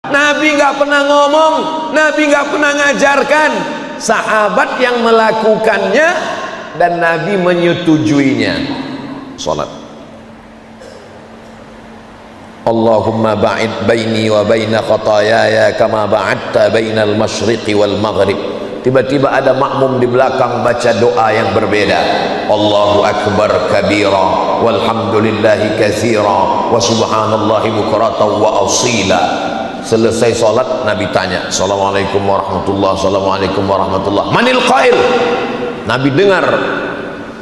Nabi nggak pernah ngomong, Nabi nggak pernah ngajarkan. Sahabat yang melakukannya dan Nabi menyetujuinya. Salat. Allahumma ba'id baini wa baina khataayaya kama ba'adta bainal masyriqi wal maghrib. Tiba-tiba ada makmum di belakang baca doa yang berbeda. Allahu akbar kabira walhamdulillahi katsira wa subhanallahi bukratan wa asila. Selesai salat Nabi tanya, assalamualaikum warahmatullahi, assalamualaikum warahmatullahi. Manil qail? Nabi dengar.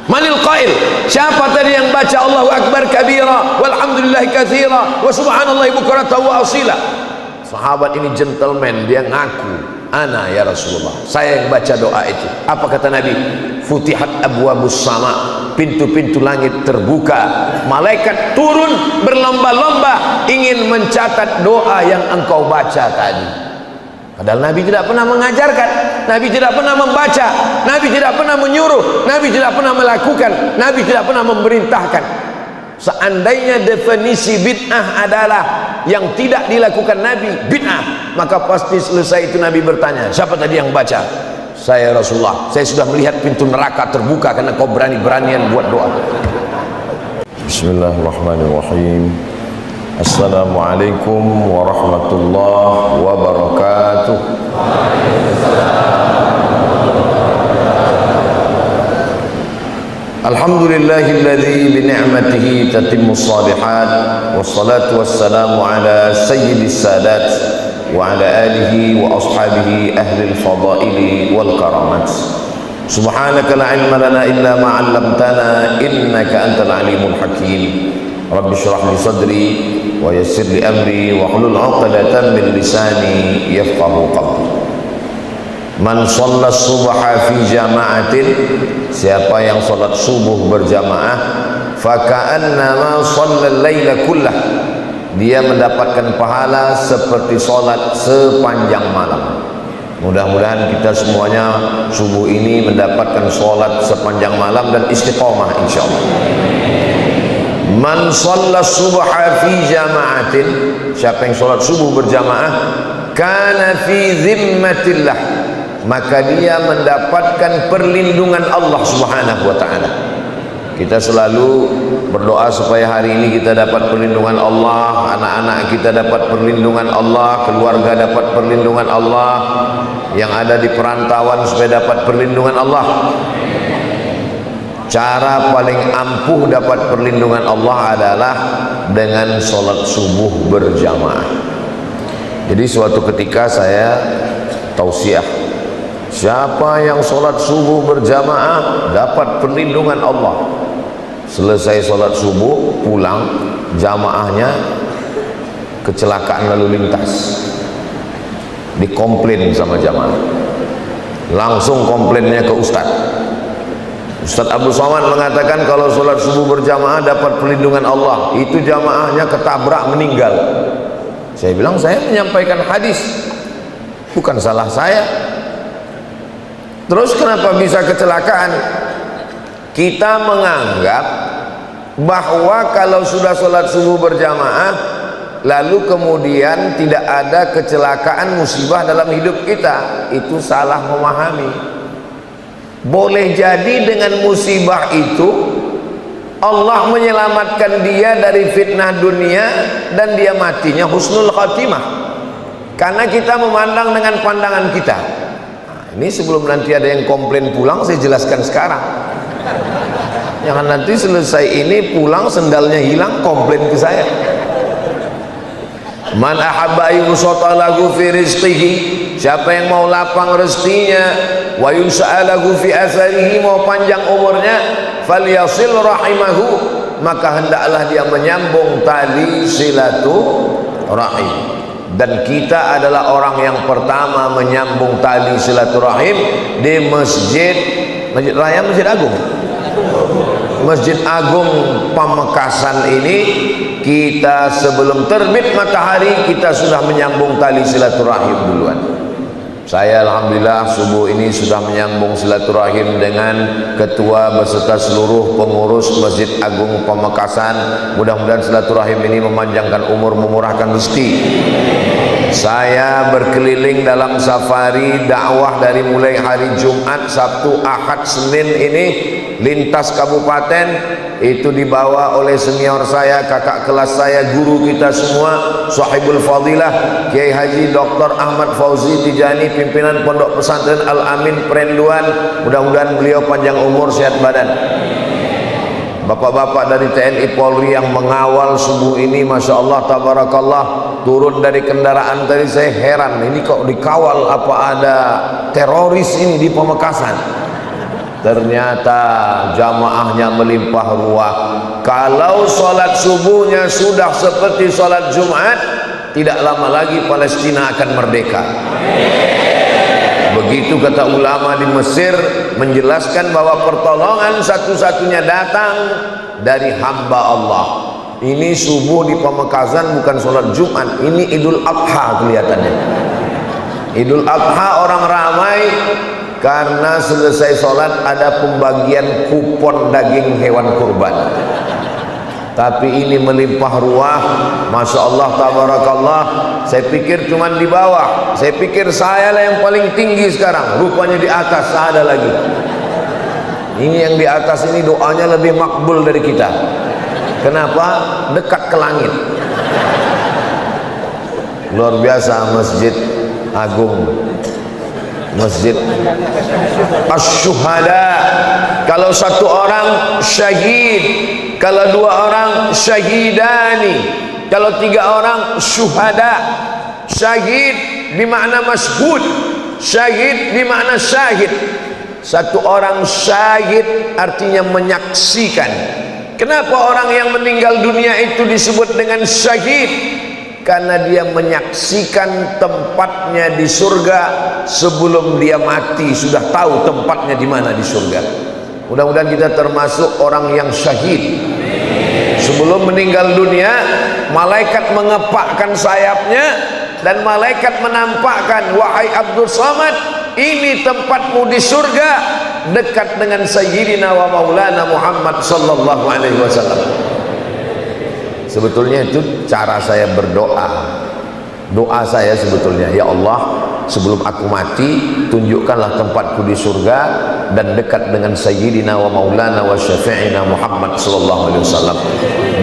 Manil qail? Siapa tadi yang baca Allahu akbar kabira walhamdulillahi katsira wa subhanallahi bukratan wa asila? Sahabat ini gentleman, dia ngaku, ana ya Rasulullah, saya yang baca doa itu. Apa kata Nabi? Futihat abwabus sama, pintu-pintu langit terbuka, malaikat turun berlomba-lomba ingin mencatat doa yang engkau baca tadi. Padahal Nabi tidak pernah mengajarkan, Nabi tidak pernah membaca, Nabi tidak pernah menyuruh, Nabi tidak pernah melakukan, Nabi tidak pernah memerintahkan. Seandainya definisi bid'ah adalah yang tidak dilakukan Nabi, bid'ah, maka pasti selesai itu Nabi bertanya, siapa tadi yang baca? Saya Rasulullah, saya sudah melihat pintu neraka terbuka karena kau berani-beranian buat doa. Bismillahirrahmanirrahim. Assalamualaikum warahmatullahi wabarakatuh. Alhamdulillahilladzi bi ni'matihi tatimmus shalihat wassalatu wassalamu ala sayyidis sadat wa ala alihi wa ashabihi ahlil fadaili wal karamat. Subhanaka la ilma lana illa ma 'allamtana innaka antal alimul hakim. Rabbi shrah li sadri wa yassir li amri wa hlul 'uqdatam min lisani yafqahu qawli. Man shalla subha fi jama'atin, siapa yang salat subuh berjamaah, faka'annama shalla laila kullah, dia mendapatkan pahala seperti salat sepanjang malam. Mudah-mudahan kita semuanya subuh ini mendapatkan salat sepanjang malam dan istiqomah insyaallah. Man shalla subha fi jama'atin, siapa yang salat subuh berjamaah, kana fi zimmatillah, maka dia mendapatkan perlindungan Allah Subhanahu wa ta'ala. Kita selalu berdoa supaya hari ini kita dapat perlindungan Allah, anak-anak kita dapat perlindungan Allah, keluarga dapat perlindungan Allah, yang ada di perantauan supaya dapat perlindungan Allah. Cara paling ampuh dapat perlindungan Allah adalah dengan sholat subuh berjamaah. Jadi suatu ketika saya tausiah, siapa yang sholat subuh berjamaah dapat perlindungan Allah. Selesai sholat subuh pulang, jamaahnya kecelakaan lalu lintas, dikomplain sama jamaah. Langsung komplainnya ke Ustadz Abdul Somad mengatakan kalau sholat subuh berjamaah dapat perlindungan Allah, itu jamaahnya ketabrak meninggal. Saya bilang saya menyampaikan hadis, bukan salah saya. Terus kenapa bisa kecelakaan? Kita menganggap bahwa kalau sudah sholat subuh berjamaah lalu kemudian tidak ada kecelakaan musibah dalam hidup kita, itu salah memahami. Boleh jadi dengan musibah itu Allah menyelamatkan dia dari fitnah dunia dan dia matinya husnul khatimah, karena kita memandang dengan pandangan kita. Ini sebelum nanti ada yang komplain pulang, saya jelaskan sekarang. Jangan nanti selesai ini pulang sendalnya hilang komplain ke saya. Man ahabba yusata lahu fi rizqihi, siapa yang mau lapang rezekinya, wa yus'alahu fi asarihi, mau panjang umurnya, falyasil rahimahu, maka hendaklah dia menyambung tali silaturahim. Dan kita adalah orang yang pertama menyambung tali silaturahim di Masjid Raya, Masjid Agung, Masjid Agung Pamekasan ini. Kita sebelum terbit matahari kita sudah menyambung tali silaturahim duluan. Saya alhamdulillah subuh ini sudah menyambung silaturahim dengan ketua beserta seluruh pengurus Masjid Agung Pamekasan. Mudah-mudahan silaturahim ini memanjangkan umur, memurahkan rezeki. Saya berkeliling dalam safari dakwah dari mulai hari Jumat, Sabtu, Ahad, Senin ini lintas kabupaten. Itu dibawa oleh senior saya, kakak kelas saya, guru kita semua, Sahibul Fadilah Kiai Haji Dr. Ahmad Fauzi Tijani, pimpinan Pondok Pesantren Al-Amin Perenduan. Mudah-mudahan beliau panjang umur, sehat badan. Bapak-bapak dari TNI Polri yang mengawal subuh ini, Masya Allah, Tabarakallah, turun dari kendaraan tadi saya heran, ini kok dikawal, apa ada teroris ini di Pamekasan? Ternyata jamaahnya melimpah ruah. Kalau sholat subuhnya sudah seperti sholat Jumat, tidak lama lagi Palestina akan merdeka. Begitu kata ulama di Mesir, menjelaskan bahwa pertolongan satu-satunya datang dari hamba Allah. Ini subuh di Pamekasan bukan sholat Jumat, ini Idul Adha kelihatannya. Idul Adha orang ramai karena selesai sholat ada pembagian kupon daging hewan kurban. Tapi ini melimpah ruah, Masya Allah, Tabarakallah. Saya pikir cuma di bawah, saya pikir saya lah yang paling tinggi sekarang, rupanya di atas ada lagi. Ini yang di atas ini doanya lebih makbul dari kita. Kenapa? Dekat ke langit. Luar biasa Masjid Agung, Masjid Asy-Syuhada. Kalau satu orang syahid, kalau dua orang syahidani, kalau tiga orang syuhada. Syahid bermakna masyhud, syahid bermakna syahid. Satu orang syahid artinya menyaksikan. Kenapa orang yang meninggal dunia itu disebut dengan syahid? Karena dia menyaksikan tempatnya di surga sebelum dia mati, sudah tahu tempatnya di mana di surga. Mudah-mudahan kita termasuk orang yang syahid. Sebelum meninggal dunia, malaikat mengepakkan sayapnya dan malaikat menampakkan, wahai Abdul Samad, ini tempatmu di surga, dekat dengan Sayyidina wa Maulana Muhammad sallallahu alaihi wasallam. Sebetulnya itu cara saya berdoa. Doa saya sebetulnya, ya Allah, sebelum aku mati, tunjukkanlah tempatku di surga dan dekat dengan Sayyidina wa Maulana wa Syafi'ina Muhammad sallallahu alaihi wasallam.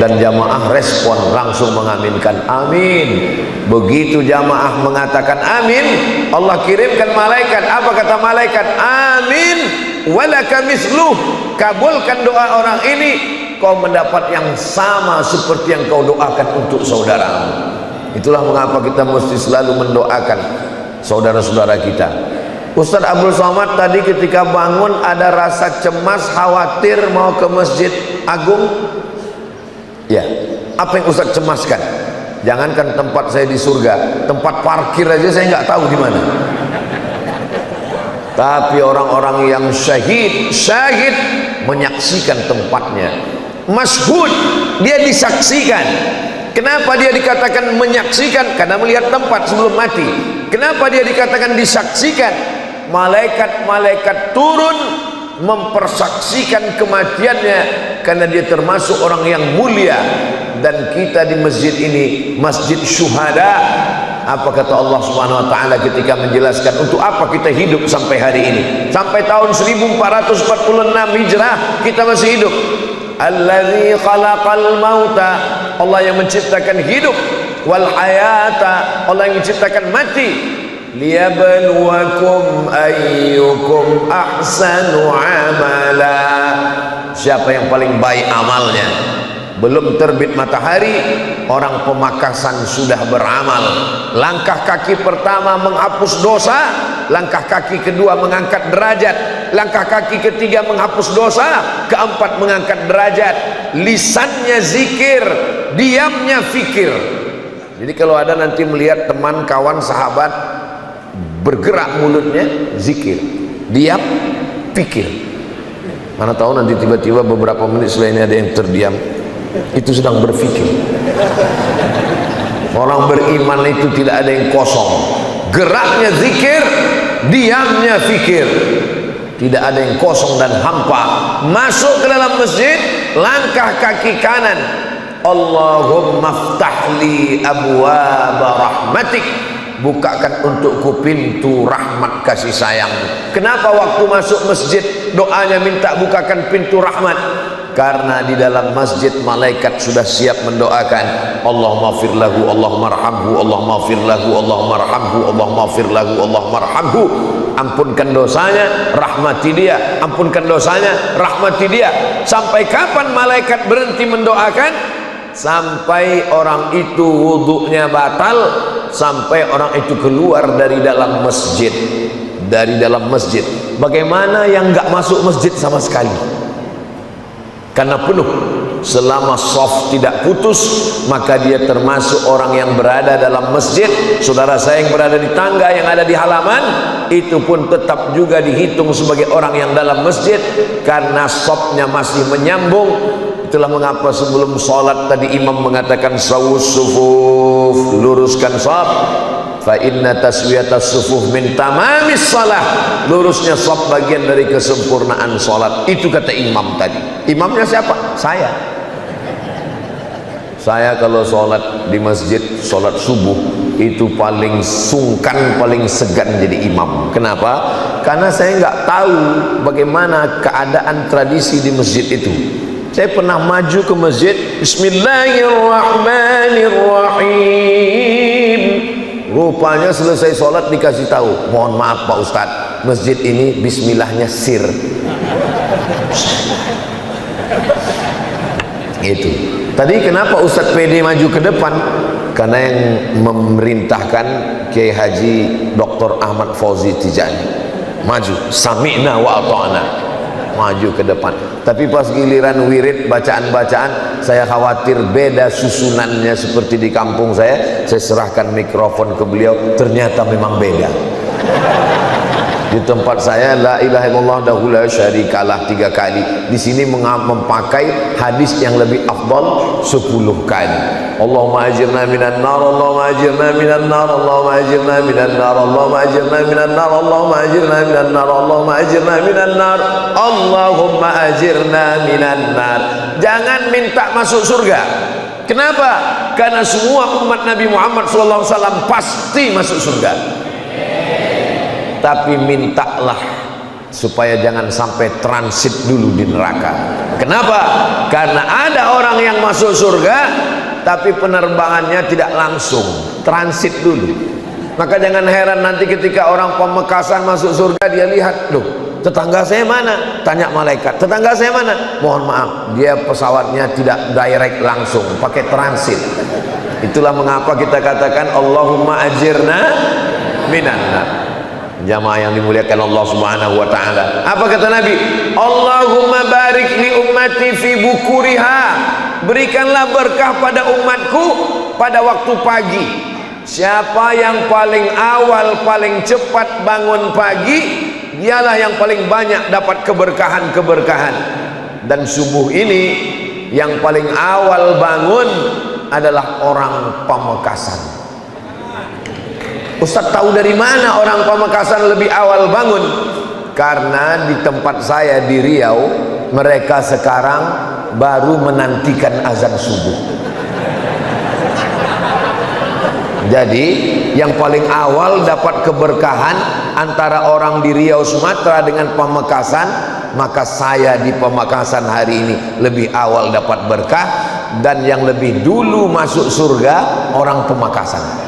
Dan jamaah respon langsung mengaminkan amin. Begitu jamaah mengatakan amin, Allah kirimkan malaikat. Apa kata malaikat? Amin walaka misluh. Kabulkan doa orang ini, kau mendapat yang sama seperti yang kau doakan untuk saudaramu. Itulah mengapa kita mesti selalu mendoakan saudara-saudara kita. Ustaz Abdul Somad tadi ketika bangun ada rasa cemas, khawatir mau ke Masjid Agung. Ya, apa yang Ustaz cemaskan? Jangankan tempat saya di surga, tempat parkir aja saya nggak tahu di mana. Tapi orang-orang yang syahid menyaksikan tempatnya. Masyhud, dia disaksikan. Kenapa dia dikatakan menyaksikan? Karena melihat tempat sebelum mati. Kenapa dia dikatakan disaksikan? Malaikat-malaikat turun mempersaksikan kematiannya karena dia termasuk orang yang mulia. Dan kita di masjid ini Masjid Syuhada. Apa kata Allah Subhanahu wa taala ketika menjelaskan untuk apa kita hidup sampai hari ini? Sampai tahun 1446 Hijrah kita masih hidup. Allazi khalaqal mauta, Allah yang menciptakan hidup, wal hayata, Allah yang menciptakan mati, liyabluwakum ayyukum ahsanu amala. Siapa yang paling baik amalnya? Belum terbit matahari, orang Pemakasan sudah beramal. Langkah kaki pertama menghapus dosa, langkah kaki kedua mengangkat derajat, langkah kaki ketiga menghapus dosa, keempat mengangkat derajat. Lisannya zikir, diamnya fikir. Jadi kalau ada nanti melihat teman, kawan, sahabat bergerak mulutnya, zikir, diam, pikir. Mana tahu nanti tiba-tiba beberapa menit setelah ini ada yang terdiam, itu sedang berpikir. Orang beriman itu tidak ada yang kosong, geraknya zikir, diamnya fikir, tidak ada yang kosong dan hampa. Masuk ke dalam masjid, langkah kaki kanan, Allahumma ftahli abwaaba rahmatik, bukakan untukku pintu rahmat kasih sayang. Kenapa waktu masuk masjid doanya minta bukakan pintu rahmat? Karena di dalam masjid malaikat sudah siap mendoakan, Allahumma fir lahu, Allahumma arhamhu, Allahumma fir lahu, Allahumma arhamhu, Allahumma fir lahu, Allahumma arhamhu. Ampunkan dosanya, rahmati dia. Ampunkan dosanya, rahmati dia. Sampai kapan malaikat berhenti mendoakan? Sampai orang itu wudunya batal, sampai orang itu keluar dari dalam masjid. Dari dalam masjid. Bagaimana yang enggak masuk masjid sama sekali? Karena penuh. Selama shaf tidak putus, maka dia termasuk orang yang berada dalam masjid. Saudara saya yang berada di tangga, yang ada di halaman, itu pun tetap juga dihitung sebagai orang yang dalam masjid, karena shafnya masih menyambung. Itulah mengapa sebelum sholat tadi imam mengatakan sawus sufuf, luruskan shaf. Fa inna taswiyatas sufuf min tamamis shalah. Lurusnya shaf bagian dari kesempurnaan salat. Itu kata imam tadi. Imamnya siapa? Saya kalau sholat di masjid, sholat subuh, itu paling sungkan, paling segan jadi imam. Kenapa? Karena saya nggak tahu bagaimana keadaan tradisi di masjid itu. Saya pernah maju ke masjid, Bismillahirrahmanirrahim. Rupanya selesai sholat dikasih tahu, mohon maaf Pak Ustadz, masjid ini bismillahnya sir. Itu. Tadi kenapa Ustadz PD maju ke depan? Karena yang memerintahkan Kiai Haji Dr. Ahmad Fauzi Tijani maju, sami'na wa ata'na, maju ke depan. Tapi pas giliran wirid bacaan-bacaan, saya khawatir beda susunannya seperti di kampung saya serahkan mikrofon ke beliau, ternyata memang beda. Di tempat saya la ilaha illallah dahu la syarikalah 3 kali. Di sini memakai hadis yang lebih afdal 10 kali. Allahumma ajirna minan nar, Allahumma ajirna minan nar, Allahumma ajirna minan nar, Allahumma ajirna minan nar, Allahumma ajirna minan nar, Allahumma ajirna minan nar, Allahumma ajirna minan nar. Jangan minta masuk surga. Kenapa? Karena semua umat Nabi Muhammad SAW pasti masuk surga. Tapi mintalah supaya jangan sampai transit dulu di neraka. Kenapa? Karena ada orang yang masuk surga tapi penerbangannya tidak langsung, transit dulu. Maka jangan heran nanti ketika orang Pamekasan masuk surga, dia lihat, loh, tetangga saya mana? Tanya malaikat, tetangga saya mana? Mohon maaf, dia pesawatnya tidak direct langsung, pakai transit. Itulah mengapa kita katakan Allahumma ajirna minan nar. Jamaah yang dimuliakan Allah Subhanahu wa taala. Apa kata Nabi? Allahumma barik li ummati fi bukuriha. Berikanlah berkah pada umatku pada waktu pagi. Siapa yang paling awal, paling cepat bangun pagi, dialah yang paling banyak dapat keberkahan-keberkahan. Dan subuh ini yang paling awal bangun adalah orang Pamekasan. Ustaz tahu dari mana orang Pamekasan lebih awal bangun? Karena di tempat saya di Riau, mereka sekarang baru menantikan azan subuh. Jadi yang paling awal dapat keberkahan antara orang di Riau Sumatera dengan Pamekasan, maka saya di Pamekasan hari ini lebih awal dapat berkah, dan yang lebih dulu masuk surga orang Pamekasan.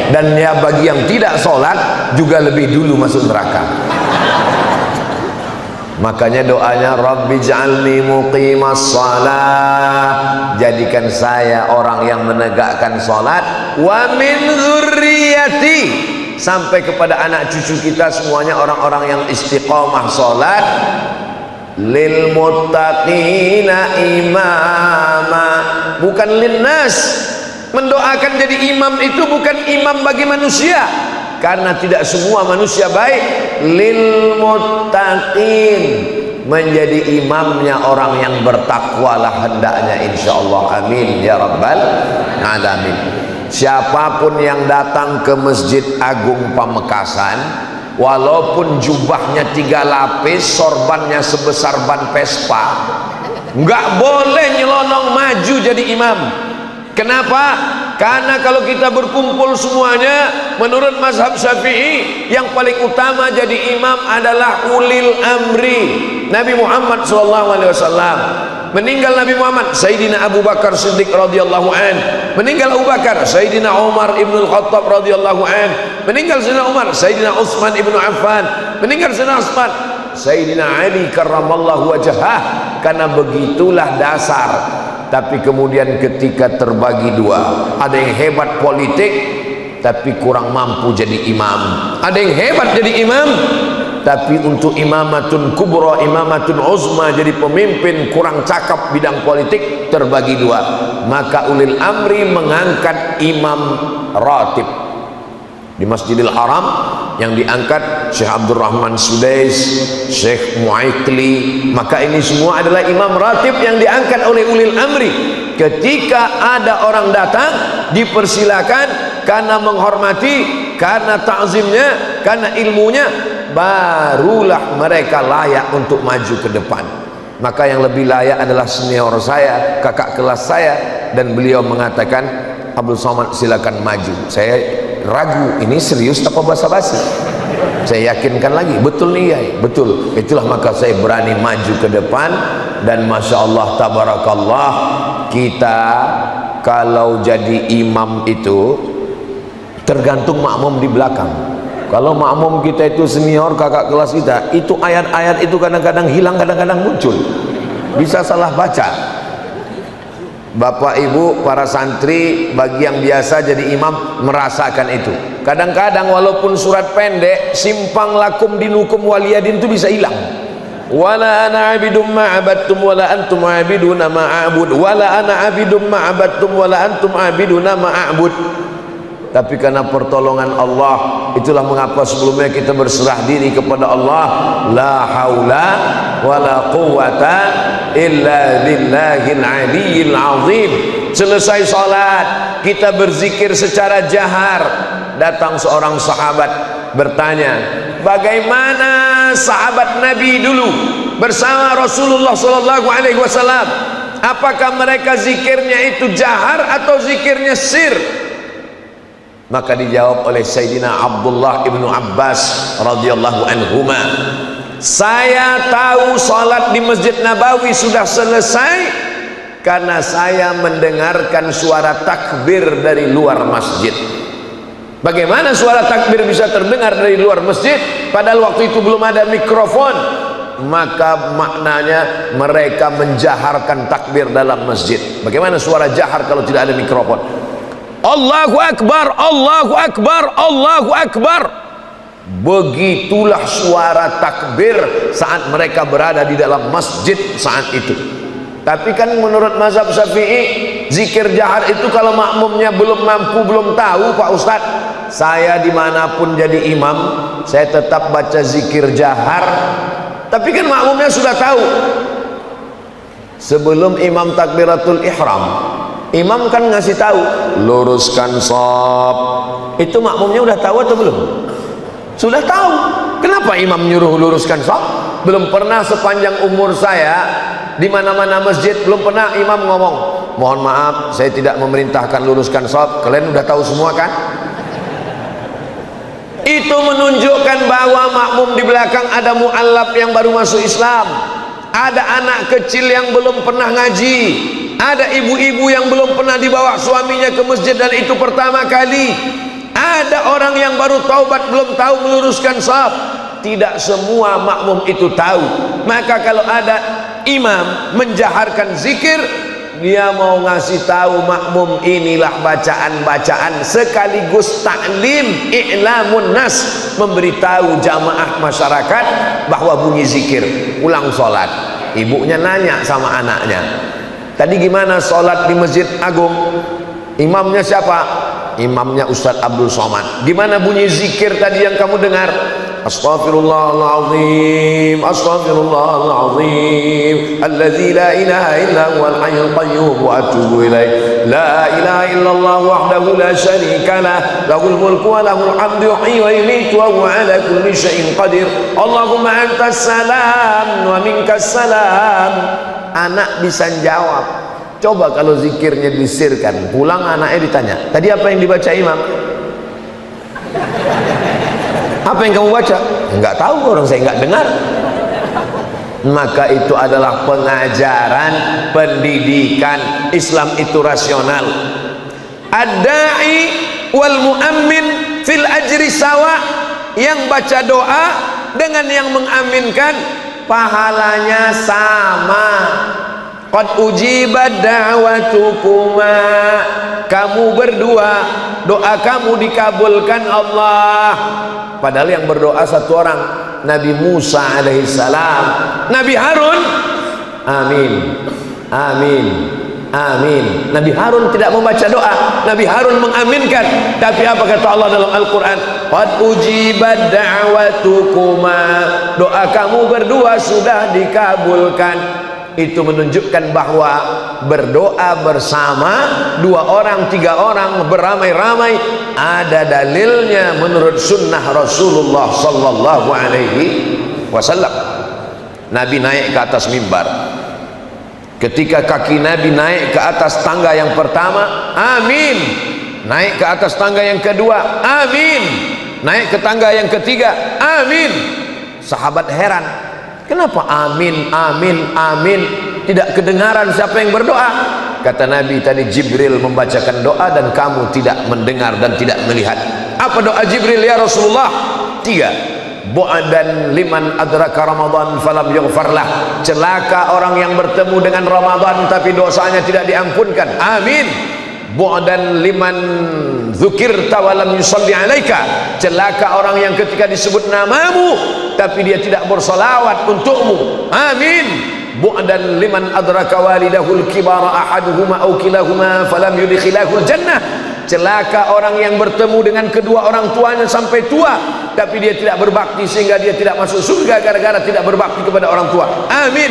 Dan ya bagi yang tidak sholat juga lebih dulu masuk neraka. Makanya doanya Rabbi ja'alni muqimas shalah, jadikan saya orang yang menegakkan sholat, wa min dzurriyyati, sampai kepada anak cucu kita semuanya orang-orang yang istiqomah sholat, lil muttaqina imama, bukan linnas. Mendoakan jadi imam itu bukan imam bagi manusia, karena tidak semua manusia baik. Lil muttaqin, menjadi imamnya orang yang bertakwalah hendaknya, insyaallah. Amin ya rabbal alamin. Siapapun yang datang ke Masjid Agung Pamekasan, walaupun jubahnya 3 lapis, sorbannya sebesar ban Vespa, nggak boleh nyelonong maju jadi imam. Kenapa? Karena kalau kita berkumpul semuanya, menurut mazhab Syafi'i, yang paling utama jadi imam adalah ulil amri. Nabi Muhammad SAW meninggal, Nabi Muhammad, Sayyidina Abu Bakar Siddiq radhiyallahu an. Meninggal Abu Bakar, Sayyidina Umar ibn al-Khattab radhiyallahu an. Meninggal Sayyidina Umar, Sayyidina Utsman ibn Affan. Meninggal Sayyidina Utsman, Sayyidina Ali karramallahu wajhah. Karena begitulah dasar. Tapi kemudian ketika terbagi dua, ada yang hebat politik tapi kurang mampu jadi imam, ada yang hebat jadi imam tapi untuk imamatun kubra, imamatun uzma, jadi pemimpin kurang cakap bidang politik, terbagi dua. Maka ulil amri mengangkat imam ratib di Masjidil Haram, yang diangkat Syekh Abdurrahman Sudais, Syekh Muaikli. Maka ini semua adalah imam ratib yang diangkat oleh ulil amri. Ketika ada orang datang, dipersilakan karena menghormati, karena ta'zimnya, karena ilmunya, barulah mereka layak untuk maju ke depan. Maka yang lebih layak adalah senior saya, kakak kelas saya, dan beliau mengatakan, Abdul Somad silakan maju. Saya ragu, ini serius apa basa-basi? Saya yakinkan lagi, betul nih ya, betul. Itulah maka saya berani maju ke depan. Dan Masya Allah tabarakallah, kita kalau jadi imam itu tergantung makmum di belakang. Kalau makmum kita itu senior, kakak kelas kita, itu ayat-ayat itu kadang-kadang hilang, kadang-kadang muncul, bisa salah baca. Bapak ibu para santri, bagi yang biasa jadi imam merasakan itu. Kadang-kadang walaupun surat pendek, simpang lakum dinukum waliyadin itu bisa hilang. Wala ana abidum ma'abadtum wala antum abiduna ma'abud, wala ana abidum ma'abadtum wala antum abiduna ma'abud. Tapi karena pertolongan Allah, itulah mengapa sebelumnya kita berserah diri kepada Allah. La haula wala quwata illa billahil aliyyil azim. Selesai salat, kita berzikir secara jahar. Datang seorang sahabat bertanya, bagaimana sahabat Nabi dulu bersama Rasulullah SAW? Apakah mereka zikirnya itu jahar atau zikirnya sir? Maka dijawab oleh Sayyidina Abdullah ibnu Abbas radhiyallahu anhuma, saya tahu salat di Masjid Nabawi sudah selesai karena saya mendengarkan suara takbir dari luar masjid. Bagaimana suara takbir bisa terdengar dari luar masjid padahal waktu itu belum ada mikrofon? Maka maknanya mereka menjaharkan takbir dalam masjid. Bagaimana suara jahar kalau tidak ada mikrofon? Allahu Akbar, Allahu Akbar, Allahu Akbar. Begitulah suara takbir saat mereka berada di dalam masjid saat itu. Tapi kan menurut mazhab Syafi'i, zikir jahar itu kalau makmumnya belum mampu, belum tahu, Pak Ustadz, saya dimanapun jadi imam, saya tetap baca zikir jahar. Tapi kan makmumnya sudah tahu. Sebelum imam takbiratul ihram, imam kan ngasih tahu, luruskan shaf. Itu makmumnya udah tahu atau belum? Sudah tahu. Kenapa imam nyuruh luruskan shaf? Belum pernah sepanjang umur saya di mana-mana masjid, belum pernah imam ngomong, mohon maaf saya tidak memerintahkan luruskan shaf. Kalian udah tahu semua kan? Itu menunjukkan bahwa makmum di belakang ada mu'allaf yang baru masuk Islam, ada anak kecil yang belum pernah ngaji, ada ibu-ibu yang belum pernah dibawa suaminya ke masjid dan itu pertama kali, ada orang yang baru taubat belum tahu meluruskan shaf. Tidak semua makmum itu tahu. Maka kalau ada imam menjaharkan zikir, dia mau ngasih tahu makmum inilah bacaan-bacaan sekaligus ta'lim, i'lamun nas, memberitahu jamaah masyarakat bahwa bunyi zikir. Ulang sholat, ibunya nanya sama anaknya, tadi gimana sholat di Masjid Agung? Imamnya siapa? Imamnya Ustadz Abdul Somad. Gimana bunyi zikir tadi yang kamu dengar? Astaghfirullahaladzim, astaghfirullahaladzim, alladzi la ilaha illa huwal hayyul qayyum wa atubu ilaih, la ilaha illallah wahdahu la syarika lah, lahul mulku wa lahul hamdu yuhyi wa yumiitu wa huwa ala kulli syai'in qadir, Allahumma antas salam wa minkas salam. Anak bisa jawab, Coba kalau zikirnya disirkan, pulang anaknya ditanya, tadi apa yang dibaca imam? Apa yang kamu baca? Enggak tahu, orang saya enggak dengar. Maka itu adalah pengajaran, pendidikan. Islam itu rasional. Ad-da'i wal mu'ammin fil ajri sawa. Yang baca doa dengan yang mengaminkan pahalanya sama. Qad ujibat da'watukuma. Kamu berdua, doa kamu dikabulkan Allah. Padahal yang berdoa satu orang, Nabi Musa alaihissalam. Nabi Harun, amin, amin, amin. Nabi Harun tidak membaca doa, Nabi Harun mengaminkan. Tapi apa kata Allah dalam Al-Quran? Qad ujibat da'watukuma. Doa kamu berdua sudah dikabulkan. Itu menunjukkan bahwa berdoa bersama, 2 orang, 3 orang, beramai-ramai, ada dalilnya menurut sunnah Rasulullah sallallahu alaihi wasallam. Nabi naik ke atas mimbar. Ketika kaki Nabi naik ke atas tangga yang pertama, amin. Naik ke atas tangga yang kedua, amin. Naik ke tangga yang ketiga, amin. Sahabat heran, kenapa amin, amin, amin, tidak kedengaran siapa yang berdoa? Kata Nabi, tadi Jibril membacakan doa dan kamu tidak mendengar dan tidak melihat. Apa doa Jibril ya Rasulullah? 3. Bu'dan liman adraka Ramadan falam yughfarlah. Celaka orang yang bertemu dengan Ramadan tapi dosanya tidak diampunkan. Amin. Bu'dan liman dzukirta wa lam yusalli alaika. Celaka orang yang ketika disebut namamu tapi dia tidak bersolawat untukmu. Amin. Bu'dan liman adraka walidahul kibara ahaduhuma aw kilahuma falam yudkhilahul jannah. Celaka orang yang bertemu dengan kedua orang tuanya sampai tua tapi dia tidak berbakti sehingga dia tidak masuk surga gara-gara tidak berbakti kepada orang tua. Amin.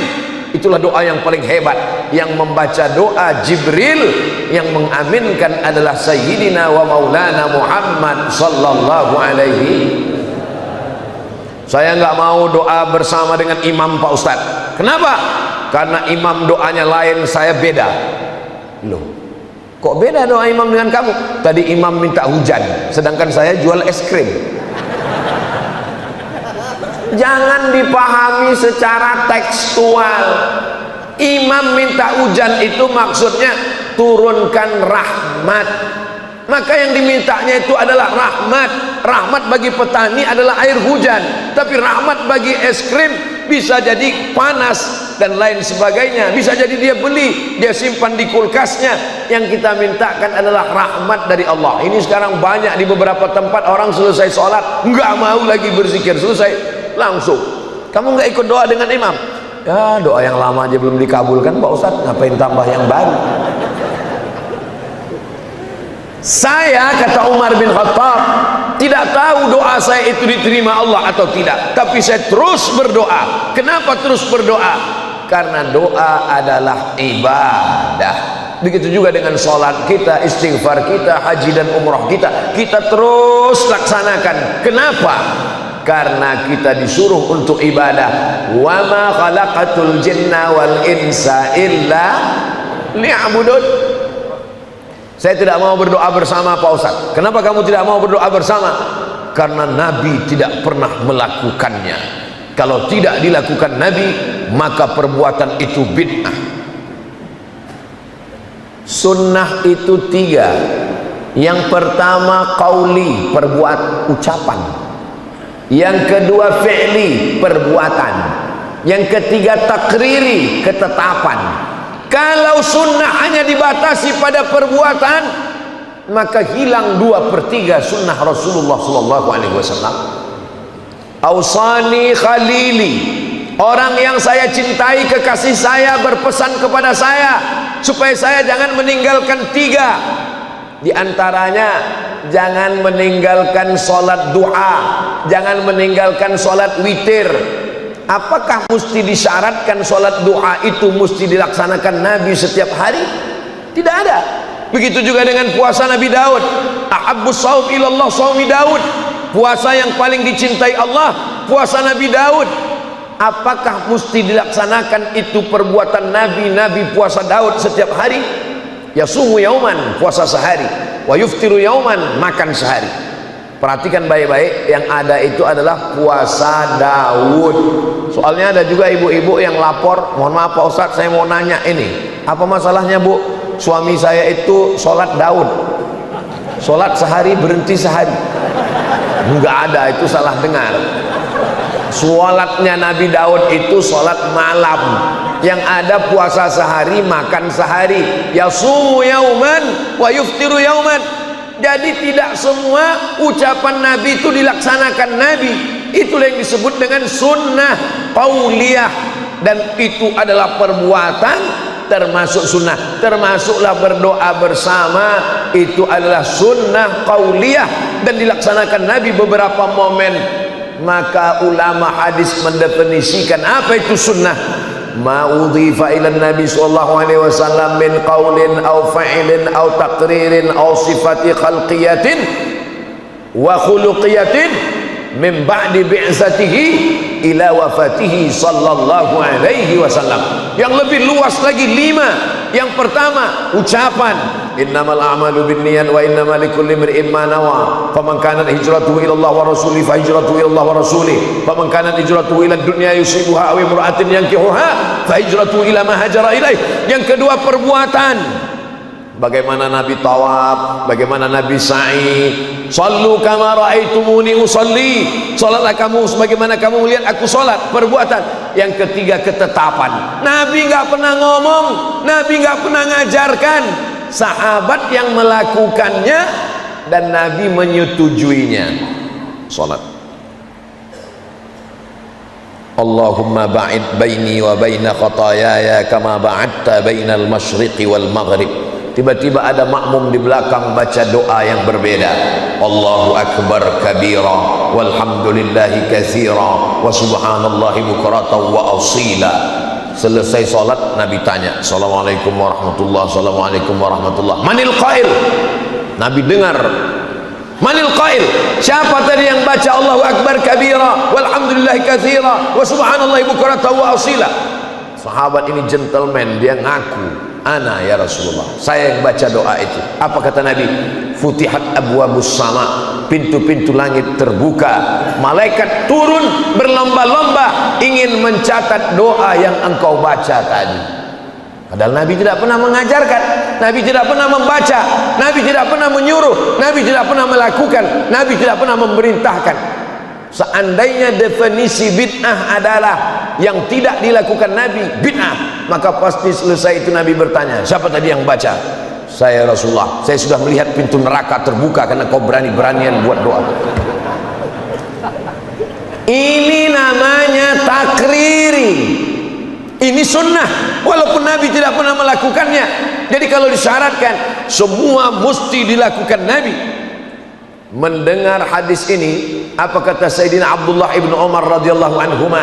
Itulah doa yang paling hebat. Yang membaca doa Jibril, yang mengaminkan adalah Sayyidina wa Maulana Muhammad sallallahu alaihi. Saya nggak mau doa bersama dengan imam Pak Ustadz. Kenapa? Karena imam doanya lain, saya beda. Loh, kok beda doa imam dengan kamu? Tadi imam minta hujan, sedangkan saya jual es krim. Jangan dipahami secara tekstual. Imam minta hujan itu maksudnya turunkan rahmat. Maka yang dimintanya itu adalah rahmat. Rahmat bagi petani adalah air hujan, tapi rahmat bagi es krim bisa jadi panas dan lain sebagainya. Bisa jadi dia beli, dia simpan di kulkasnya. Yang kita mintakan adalah rahmat dari Allah. Ini sekarang banyak di beberapa tempat orang selesai sholat nggak mau lagi berzikir, selesai langsung. Kamu nggak ikut doa dengan imam? Ya, doa yang lama aja belum dikabulkan Pak Ustadz, ngapain tambah yang baru? Saya, kata Umar bin Khattab, tidak tahu doa saya itu diterima Allah atau tidak, tapi saya terus berdoa. Kenapa terus berdoa? Karena doa adalah ibadah. Begitu juga dengan sholat kita, istighfar kita, haji dan umrah kita, kita terus laksanakan. Kenapa? Karena kita disuruh untuk ibadah. Wa ma khalaqatul jinna wal insa illa liya'budun. Saya tidak mau berdoa bersama Pak Ustaz. Kenapa kamu tidak mau berdoa bersama? Karena Nabi tidak pernah melakukannya. Kalau tidak dilakukan Nabi, maka perbuatan itu bid'ah. Sunnah itu 3. Yang pertama qauli, perbuat ucapan. Yang kedua fi'li, perbuatan. Yang ketiga takriri, ketetapan. Kalau sunnah hanya dibatasi pada perbuatan, maka hilang 2/3 sunnah Rasulullah SAW. Ausani khalili, orang yang saya cintai, kekasih saya berpesan kepada saya supaya saya jangan meninggalkan 3. Di antaranya jangan meninggalkan sholat duha, jangan meninggalkan sholat witir. Apakah mesti disyaratkan sholat duha itu mesti dilaksanakan Nabi setiap hari? Tidak ada. Begitu juga dengan puasa Nabi Daud. Ahabbus shaum ilallah shaumi Daud. Puasa yang paling dicintai Allah, puasa Nabi Daud. apakah mesti dilaksanakan itu perbuatan Nabi? Nabi puasa Daud setiap hari, yasumu yauman, puasa sehari, wa yuftiru yauman, makan sehari. Perhatikan baik-baik, yang ada itu adalah puasa Daud. Soalnya ada juga ibu-ibu yang lapor, mohon maaf Pak Ustadz, saya mau nanya ini, apa masalahnya Bu? Suami saya itu sholat Daud, sholat sehari berhenti sehari. Enggak ada, itu salah dengar. Sholatnya Nabi Daud itu sholat malam, yang ada puasa sehari, makan sehari, yasumu yauman wa yuftiru yauman. Jadi tidak semua ucapan Nabi itu dilaksanakan Nabi. Itulah yang disebut dengan sunnah qauliyah, dan itu adalah perbuatan termasuk sunnah. Termasuklah berdoa bersama, itu adalah sunnah qauliyah dan dilaksanakan Nabi beberapa momen. Maka ulama hadis mendefinisikan apa itu sunnah. Ma udhifa ila Nabi sallallahu alaihi wasallam min qaulin aw fa'ilin aw taqririn aw sifati khalqiyatin wa khuluqiyatin min ba'di bi'satihi ila wafatihi sallallahu alaihi wasallam. Yang lebih luas lagi 5. Yang pertama, ucapan innamal a'malu binniyat wa innamal likulli imri'in ma nawa. Faman kanat hijratuhu ila Allah wa rasulih fa hijratuhu ila Allah wa rasulih. Faman kanat hijratuhu ila dunya yusibuha aw imra'atin yankihuha fa hijratuhu ila ma hajara ilaih. Yang kedua, perbuatan. Bagaimana Nabi tawaf, bagaimana Nabi sa'i. Sallu kama ra'aitumuni usalli, salatlah kamu sebagaimana kamu melihat aku salat. Perbuatan. Yang ketiga, ketetapan. Nabi nggak pernah ngomong, Nabi nggak pernah ngajarkan, sahabat yang melakukannya dan Nabi menyetujuinya. Salat. Allahumma ba'id baini wa baina khataayaya kama ba'adta bainal masyriqi wal maghrib. Tiba-tiba ada makmum di belakang baca doa yang berbeda. Allahu akbar kabira walhamdulillahi katsira wa subhanallahi bukratan wa asila. Selesai salat Nabi tanya, assalamualaikum warahmatullahi, assalamualaikum warahmatullahi. Manil qail? Nabi dengar. Manil qail? Siapa tadi yang baca Allahu akbar kabira walhamdulillahi katsira wa subhanallahi bukratan wa asila? Sahabat ini gentleman, dia ngaku, ana ya Rasulullah, saya yang baca doa itu. Apa kata Nabi? Futihat abwabus sama, pintu-pintu langit terbuka, malaikat turun berlomba-lomba ingin mencatat doa yang engkau baca tadi. Padahal Nabi tidak pernah mengajarkan, Nabi tidak pernah membaca, Nabi tidak pernah menyuruh, Nabi tidak pernah melakukan, Nabi tidak pernah memerintahkan. Seandainya definisi bid'ah adalah yang tidak dilakukan Nabi, bid'ah, maka pasti selesai itu Nabi bertanya, siapa tadi yang baca? Saya Rasulullah, saya sudah melihat pintu neraka terbuka karena kau berani-beranian buat doa. Ini namanya takriri, ini sunnah walaupun Nabi tidak pernah melakukannya. Jadi kalau disyaratkan semua mesti dilakukan Nabi. Mendengar hadis ini, apa kata Sayyidina Abdullah ibn Umar radhiyallahu anhuma?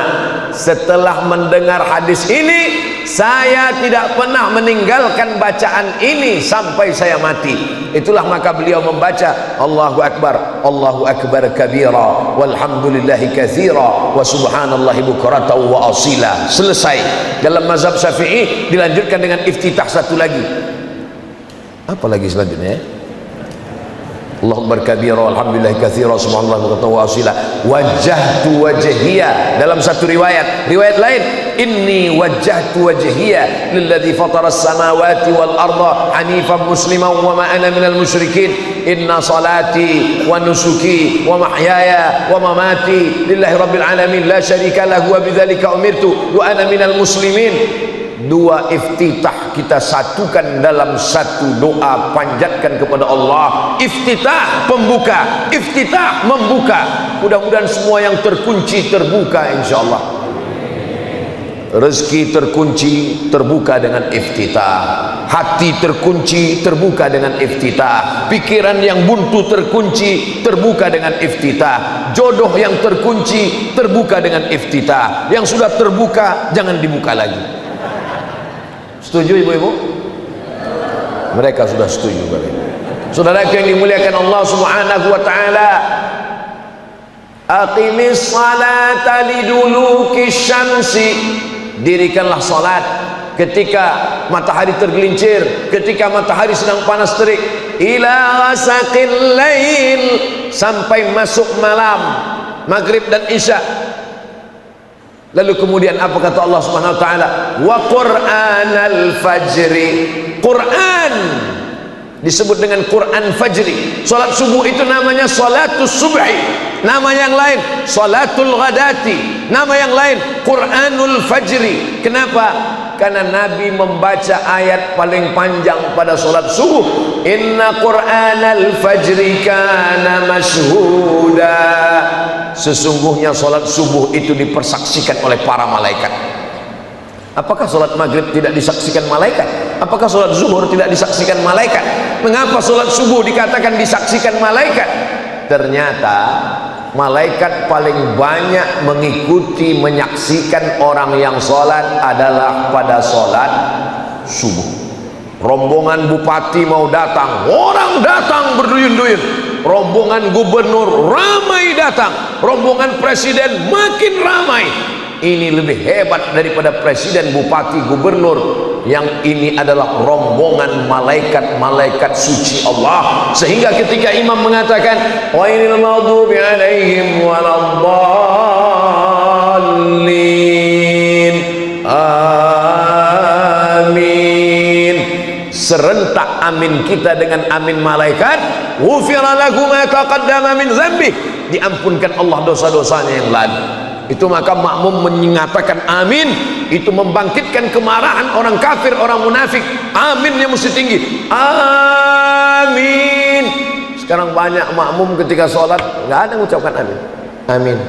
Setelah mendengar hadis ini, saya tidak pernah meninggalkan bacaan ini sampai saya mati. Itulah maka beliau membaca Allahu akbar kabira walhamdulillahi katsira wa subhanallahi bukratan wa asila. Selesai. Dalam mazhab Syafi'i dilanjutkan dengan iftitah satu lagi. Apa lagi selanjutnya? Allahu akbar kabira walhamdulillahi katsira subhanallahi bukratan wa asila. Wajjahtu wajhiya, dalam satu riwayat lain, inni wajjahtu wajhiya lilladzi fatara as-samawati wal arda hanifan musliman wa ma ana minal musyrikin. Inna salati wa nusuki wa mahyaya wa mamati lillahi rabbil alamin la syarika lahu wa bidzalika umirtu wa ana minal muslimin. Dua iftitah kita satukan dalam satu doa, panjatkan kepada Allah. Iftitah pembuka, iftitah membuka. Mudah-mudahan semua yang terkunci terbuka insyaallah. Rezeki terkunci terbuka dengan iftitah, hati terkunci terbuka dengan iftitah, pikiran yang buntu terkunci terbuka dengan iftitah, jodoh yang terkunci terbuka dengan iftitah, yang sudah terbuka jangan dibuka lagi. Setuju ibu-ibu? Mereka sudah setuju. Saudara yang dimuliakan Allah Subhanahu wa taala, Aqimis salata liduluki syamsi, dirikanlah salat ketika matahari tergelincir, ketika matahari sedang panas terik, ila ghasaqil lail, sampai masuk malam, maghrib dan isya. Lalu kemudian apa kata Allah Subhanahu wa taala? Wa qur'anal fajri, Quran disebut dengan Quran fajri. Salat subuh itu namanya salatus subhi, nama yang lain salatul ghadati, nama yang lain Quranul fajri. Kenapa? Karena Nabi membaca ayat paling panjang pada salat subuh, inna Quranal fajri kana mashhuda, sesungguhnya salat subuh itu dipersaksikan oleh para malaikat. Apakah salat maghrib tidak disaksikan malaikat? Apakah salat zuhur tidak disaksikan malaikat? Mengapa salat subuh dikatakan disaksikan malaikat? Ternyata malaikat paling banyak mengikuti, menyaksikan orang yang salat adalah pada salat subuh. Rombongan bupati mau datang, orang datang berduyun-duyun. Rombongan gubernur ramai datang, rombongan presiden makin ramai. Ini lebih hebat daripada presiden, bupati, gubernur. Yang ini adalah rombongan malaikat-malaikat suci Allah. Sehingga ketika imam mengatakan ghairil maghdubi alaihim waladdallin, amin, serentak amin kita dengan amin malaikat. Ghufira lahu ma taqaddama min dzambi, diampunkan Allah dosa-dosanya yang lalu. Itu maka makmum menyatakan amin, itu membangkitkan kemarahan orang kafir, orang munafik. Aminnya mesti tinggi, amin. Sekarang banyak makmum ketika sholat nggak ada mengucapkan amin, amin.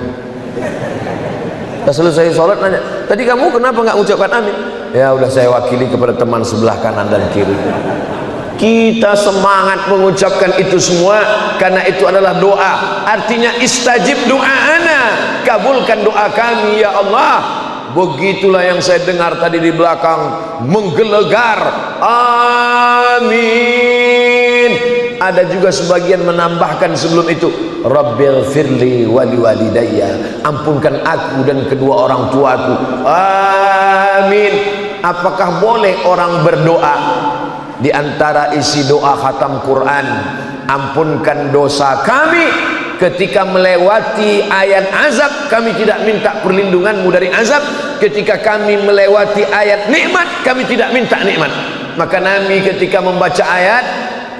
Setelah selesai sholat nanya, tadi kamu kenapa nggak mengucapkan amin? Ya udah, saya wakili kepada teman sebelah kanan dan kiri. Kita semangat mengucapkan itu semua karena itu adalah doa. Artinya istajib doa'ana, kabulkan doa kami ya Allah. Begitulah yang saya dengar tadi di belakang, menggelegar amin. Ada juga sebagian menambahkan sebelum itu, Rabbil firli wali walidayya, ampunkan aku dan kedua orang tuaku, amin. Apakah boleh orang berdoa? Di antara isi doa khatam Quran, ampunkan dosa kami ketika melewati ayat azab, kami tidak minta perlindunganmu dari azab. Ketika kami melewati ayat nikmat, kami tidak minta nikmat. Maka Nabi ketika membaca ayat,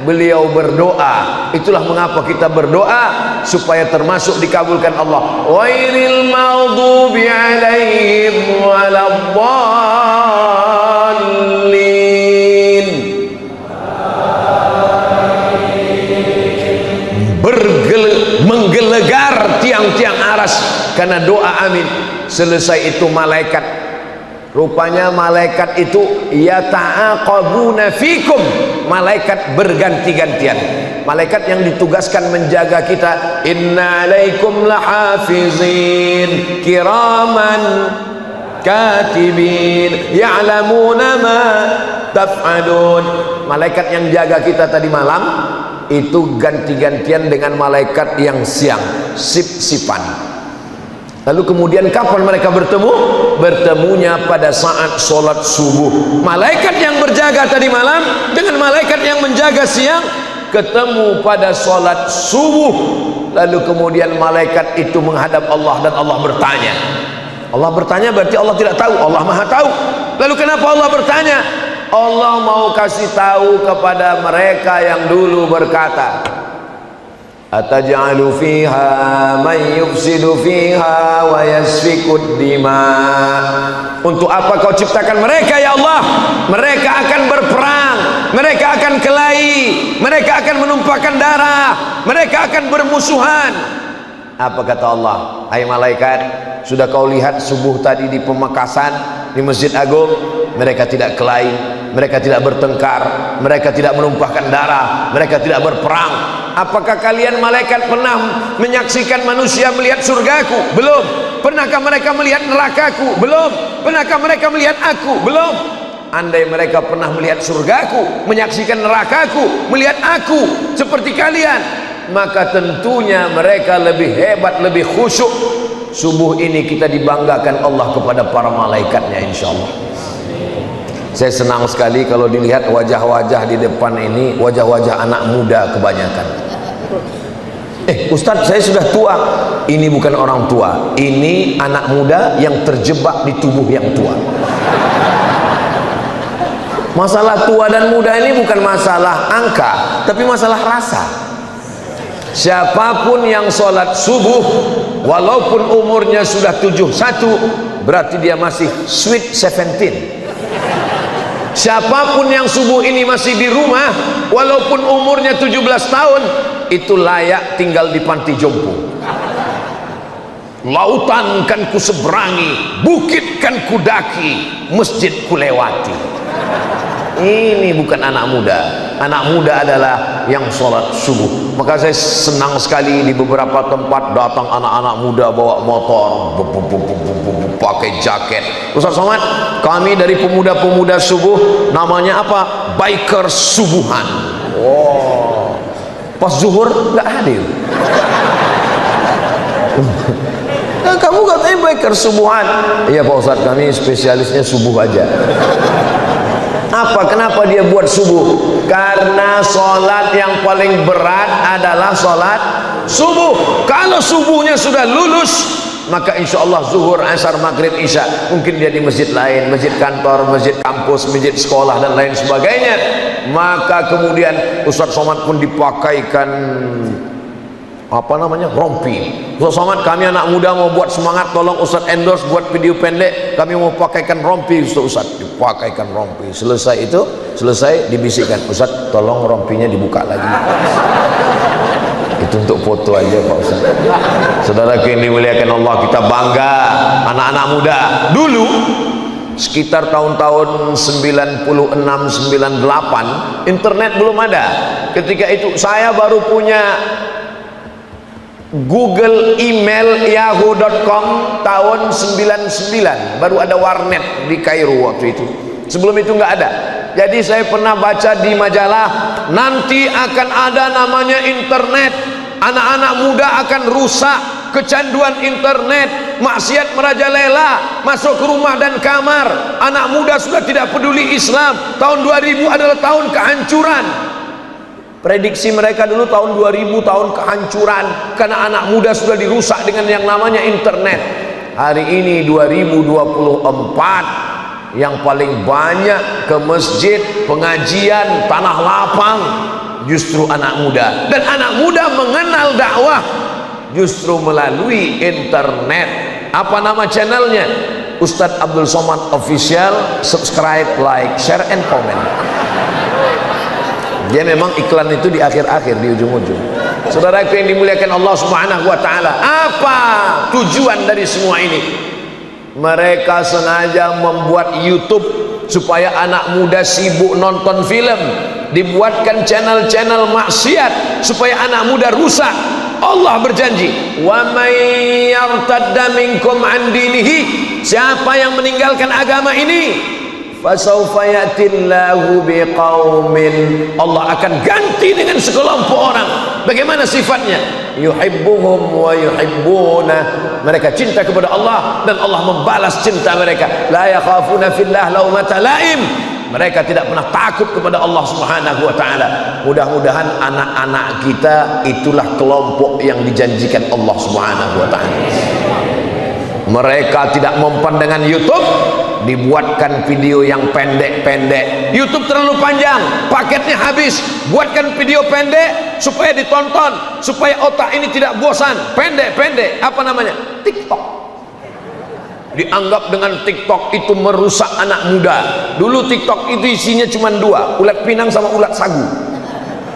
beliau berdoa. Itulah mengapa kita berdoa, supaya termasuk dikabulkan Allah. Ghairil maghdubi alaihim waladdallin, menggelegar tiang-tiang aras karena doa amin. Selesai itu malaikat, rupanya malaikat itu yata'aqabuna fikum, malaikat berganti-gantian. Malaikat yang ditugaskan menjaga kita, inna alaikum lahafizin kiraman katibin ya'lamuna ma taf'alun. Malaikat yang jaga kita tadi malam itu ganti-gantian dengan malaikat yang siang, sip-sipan. Lalu kemudian kapan mereka bertemu? Bertemunya pada saat sholat subuh. Malaikat yang berjaga tadi malam dengan malaikat yang menjaga siang ketemu pada sholat subuh. Lalu kemudian malaikat itu menghadap Allah dan Allah bertanya. Allah bertanya berarti Allah tidak tahu, Allah maha tahu. Lalu kenapa Allah bertanya? Allah mau kasih tahu kepada mereka yang dulu berkata, ataj'alu fiha man yufsidu fiha wa yasfikud dima. Untuk apa kau ciptakan mereka ya Allah? Mereka akan berperang, mereka akan kelahi, mereka akan menumpahkan darah, mereka akan bermusuhan. Apa kata Allah? Hai malaikat, sudah kau lihat subuh tadi di Pemekasan, di Masjid Agung? Mereka tidak kelahi, mereka tidak bertengkar, mereka tidak menumpahkan darah, mereka tidak berperang. Apakah kalian malaikat pernah menyaksikan manusia melihat surgaku? Belum. Pernahkah mereka melihat nerakaku? Belum. Pernahkah mereka melihat aku? Belum. Andai mereka pernah melihat surgaku, menyaksikan nerakaku, melihat aku seperti kalian, maka tentunya mereka lebih hebat, lebih khusyuk. Subuh ini kita dibanggakan Allah kepada para malaikatnya, insya Allah. Saya senang sekali kalau dilihat wajah-wajah di depan ini, wajah-wajah anak muda kebanyakan. Ustadz, saya sudah tua. Ini bukan orang tua, ini anak muda yang terjebak di tubuh yang tua. Masalah tua dan muda ini bukan masalah angka, tapi masalah rasa. Siapapun yang sholat subuh walaupun umurnya sudah 71, berarti dia masih sweet 17. Siapapun yang subuh ini masih di rumah walaupun umurnya 17 tahun, itu layak tinggal di panti jompo. Lautan kan ku seberangi, bukit kan ku daki, masjid ku lewati. Ini bukan anak muda. Anak muda adalah yang sholat subuh. Maka saya senang sekali di beberapa tempat datang anak-anak muda bawa motor, pakai jaket. Ustaz Somad, kami dari pemuda-pemuda subuh, namanya apa? Biker subuhan. Oh, pas zuhur nggak hadir. Kamu katanya biker subuhan. Iya Pak Ustaz, kami spesialisnya subuh aja. Apa? Kenapa dia buat subuh? Karena sholat yang paling berat adalah sholat subuh. Kalau subuhnya sudah lulus, maka insya Allah zuhur, asar, maghrib, isya, mungkin dia di masjid lain, masjid kantor, masjid kampus, masjid sekolah dan lain sebagainya. Maka kemudian Ustaz Somad pun dipakaikan rompi. Ustaz Somad, kami anak muda mau buat semangat, tolong Ustaz endorse buat video pendek, kami mau pakaikan rompi. Ustaz dipakaikan rompi. Selesai dibisikkan, Ustaz tolong rompinya dibuka lagi. Itu untuk foto aja Pak Ustaz. Saudaraku yang dimuliakan Allah, kita bangga anak-anak muda. Dulu sekitar tahun-tahun 96, 98, internet belum ada. Ketika itu saya baru punya Google email yahoo.com tahun 99, baru ada warnet di Kairo waktu itu. Sebelum itu nggak ada. Jadi saya pernah baca di majalah, nanti akan ada namanya internet. Anak-anak muda akan rusak, kecanduan internet, maksiat merajalela, masuk ke rumah dan kamar. Anak muda sudah tidak peduli Islam. Tahun 2000 adalah tahun kehancuran. Prediksi mereka dulu tahun 2000 tahun kehancuran, karena anak muda sudah dirusak dengan yang namanya internet. Hari ini 2024, yang paling banyak ke masjid, pengajian, tanah lapang justru anak muda. Dan anak muda mengenal dakwah justru melalui internet. Apa nama channelnya? Ustadz Abdul Somad Official. Subscribe, like, share, and comment. Dia memang iklan itu di akhir-akhir, di ujung-ujung. Saudaraku yang dimuliakan Allah Subhanahu wa taala, apa tujuan dari semua ini? Mereka sengaja membuat YouTube supaya anak muda sibuk nonton film, dibuatkan channel-channel maksiat supaya anak muda rusak. Allah berjanji, wa may yartadda minkum an dinihi, siapa yang meninggalkan agama ini, fasawfa yatillahu biqaumin, Allah akan ganti dengan sekelompok orang. Bagaimana sifatnya? Yuhibbuhum wa yuhibbuna, mereka cinta kepada Allah dan Allah membalas cinta mereka. La yakhafuna fillah laumata laim, mereka tidak pernah takut kepada Allah Subhanahu wa taala. Mudah-mudahan anak-anak kita itulah kelompok yang dijanjikan Allah Subhanahu wa taala. Mereka tidak mempan dengan YouTube, dibuatkan video yang pendek-pendek. YouTube terlalu panjang, paketnya habis, buatkan video pendek supaya ditonton, supaya otak ini tidak bosan. Pendek-pendek, apa namanya? TikTok. Dianggap dengan TikTok itu merusak anak muda. Dulu TikTok itu isinya cuma dua, ulat pinang sama ulat sagu,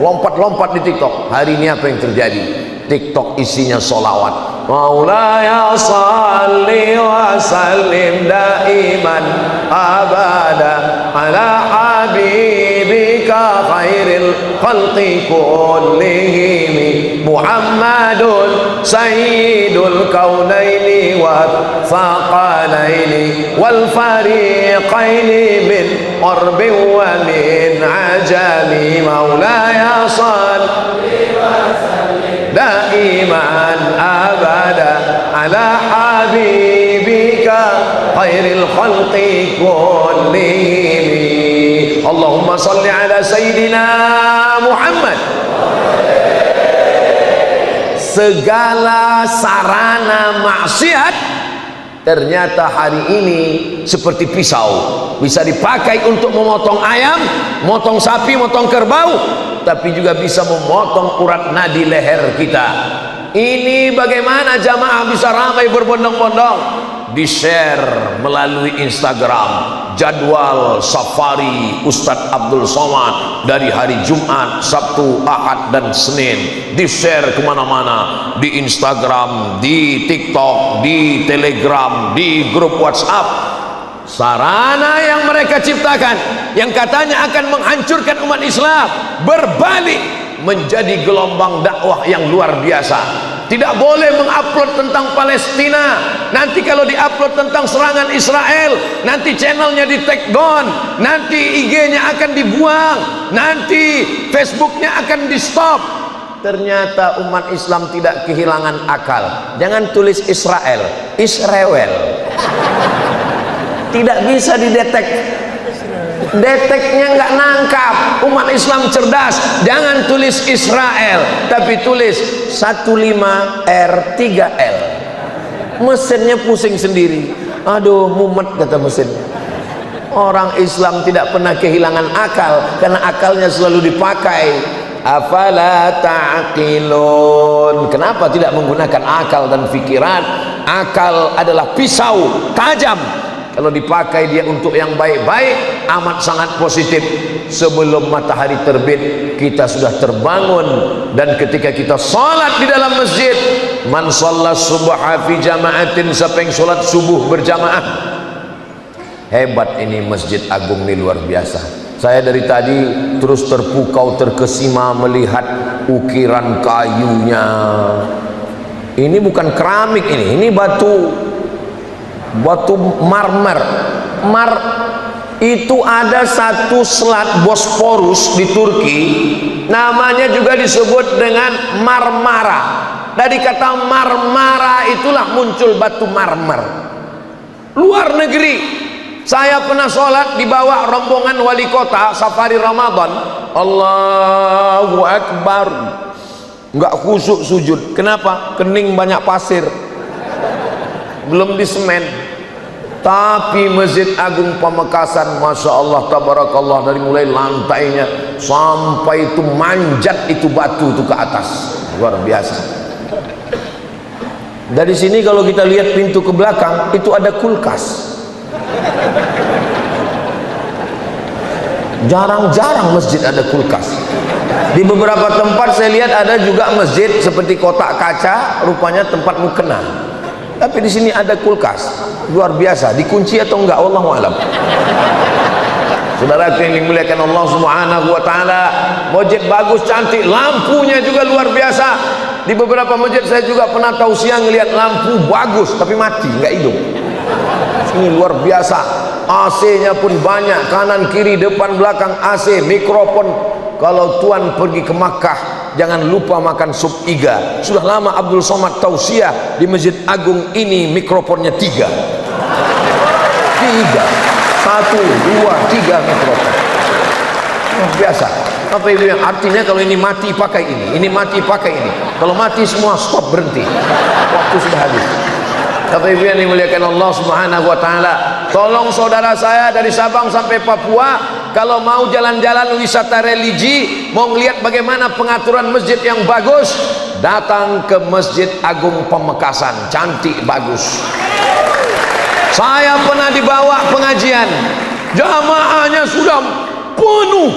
lompat-lompat di TikTok. Hari ini apa yang terjadi? TikTok isinya solawat. Maulaya salli wa sallim daiman abada ala habibika khairil khalqi kullihim Muhammadun sayyidul kaunaini wa thaqalaini wal fariqaini min qarbin wa min ajami. Maulaya salli wa sallim daiman abada ala habibika khairil khalqi kullihim. Allahumma salli ala Sayyidina Muhammad. Segala sarana maksiat ternyata hari ini seperti pisau, bisa dipakai untuk memotong ayam, motong sapi, motong kerbau, tapi juga bisa memotong urat nadi leher kita. Ini bagaimana jamaah bisa ramai berbondong-bondong? Di-share melalui Instagram jadwal safari Ustadz Abdul Somad dari hari Jumat, Sabtu, Ahad dan Senin. Di-share kemana-mana, di Instagram, di TikTok, di Telegram, di grup WhatsApp. Sarana yang mereka ciptakan yang katanya akan menghancurkan umat Islam berbalik menjadi gelombang dakwah yang luar biasa. Tidak boleh mengupload tentang Palestina. Nanti kalau diupload tentang serangan Israel, nanti channelnya di take down, nanti IG-nya akan dibuang, nanti Facebooknya akan di stop. Ternyata umat Islam tidak kehilangan akal. Jangan tulis Israel, Israel. Tidak bisa didetek. Deteknya nggak nangkap. Umat Islam cerdas. Jangan tulis Israel, tapi tulis 15R3L. Mesinnya pusing sendiri. Aduh, mumet kata mesinnya. Orang Islam tidak pernah kehilangan akal, karena akalnya selalu dipakai. Afala ta'qilun. Kenapa tidak menggunakan akal dan pikiran? Akal adalah pisau tajam. Kalau dipakai dia untuk yang baik-baik, amat sangat positif. Sebelum matahari terbit kita sudah terbangun, dan ketika kita salat di dalam masjid, man shallas subha fi jama'atin, siapa yang salat subuh berjamaah. Hebat ini Masjid Agung ini, luar biasa. Saya dari tadi terus terpukau, terkesima melihat ukiran kayunya. Ini bukan keramik, ini batu marmer. Itu ada satu selat Bosporus di Turki, namanya juga disebut dengan Marmara. Dari kata Marmara itulah muncul batu marmer. Luar negeri. Saya pernah sholat di bawah rombongan wali kota safari Ramadan. Allahu Akbar. Nggak khusyuk sujud. Kenapa? Kening banyak pasir, belum disemen. Tapi Masjid Agung Pamekasan, Masya Allah, tabarakallah, dari mulai lantainya sampai itu manjat itu batu itu ke atas, luar biasa. Dari sini kalau kita lihat pintu ke belakang itu ada kulkas. Jarang-jarang masjid ada kulkas. Di beberapa tempat saya lihat ada juga masjid seperti kotak kaca, rupanya tempat mukena. Tapi di sini ada kulkas, luar biasa. Dikunci atau enggak, wallahu alam. Saudara yang dimuliakan Allah Subhanahu wa taala, masjid bagus, cantik, lampunya juga luar biasa. Di beberapa masjid saya juga pernah tausiah ngelihat lampu bagus tapi mati, enggak hidup. Ini luar biasa. AC-nya pun banyak, kanan kiri depan belakang AC, mikrofon. Kalau tuan pergi ke Makkah, jangan lupa makan sup iga. Sudah lama Abdul Somad tausiah di Masjid Agung ini, mikrofonnya 3. 1, 2, 3 mikrofon. Luar biasa. Apa itu yang artinya kalau ini mati pakai ini mati pakai ini. Kalau mati semua stop, berhenti. Waktu sudah habis. Tapi yang dimuliakan Allah Subhanahu wa taala, tolong saudara saya dari Sabang sampai Papua, kalau mau jalan-jalan wisata religi, mau lihat bagaimana pengaturan masjid yang bagus, datang ke Masjid Agung Pamekasan, cantik bagus. Saya pernah dibawa pengajian, jamaahnya sudah penuh.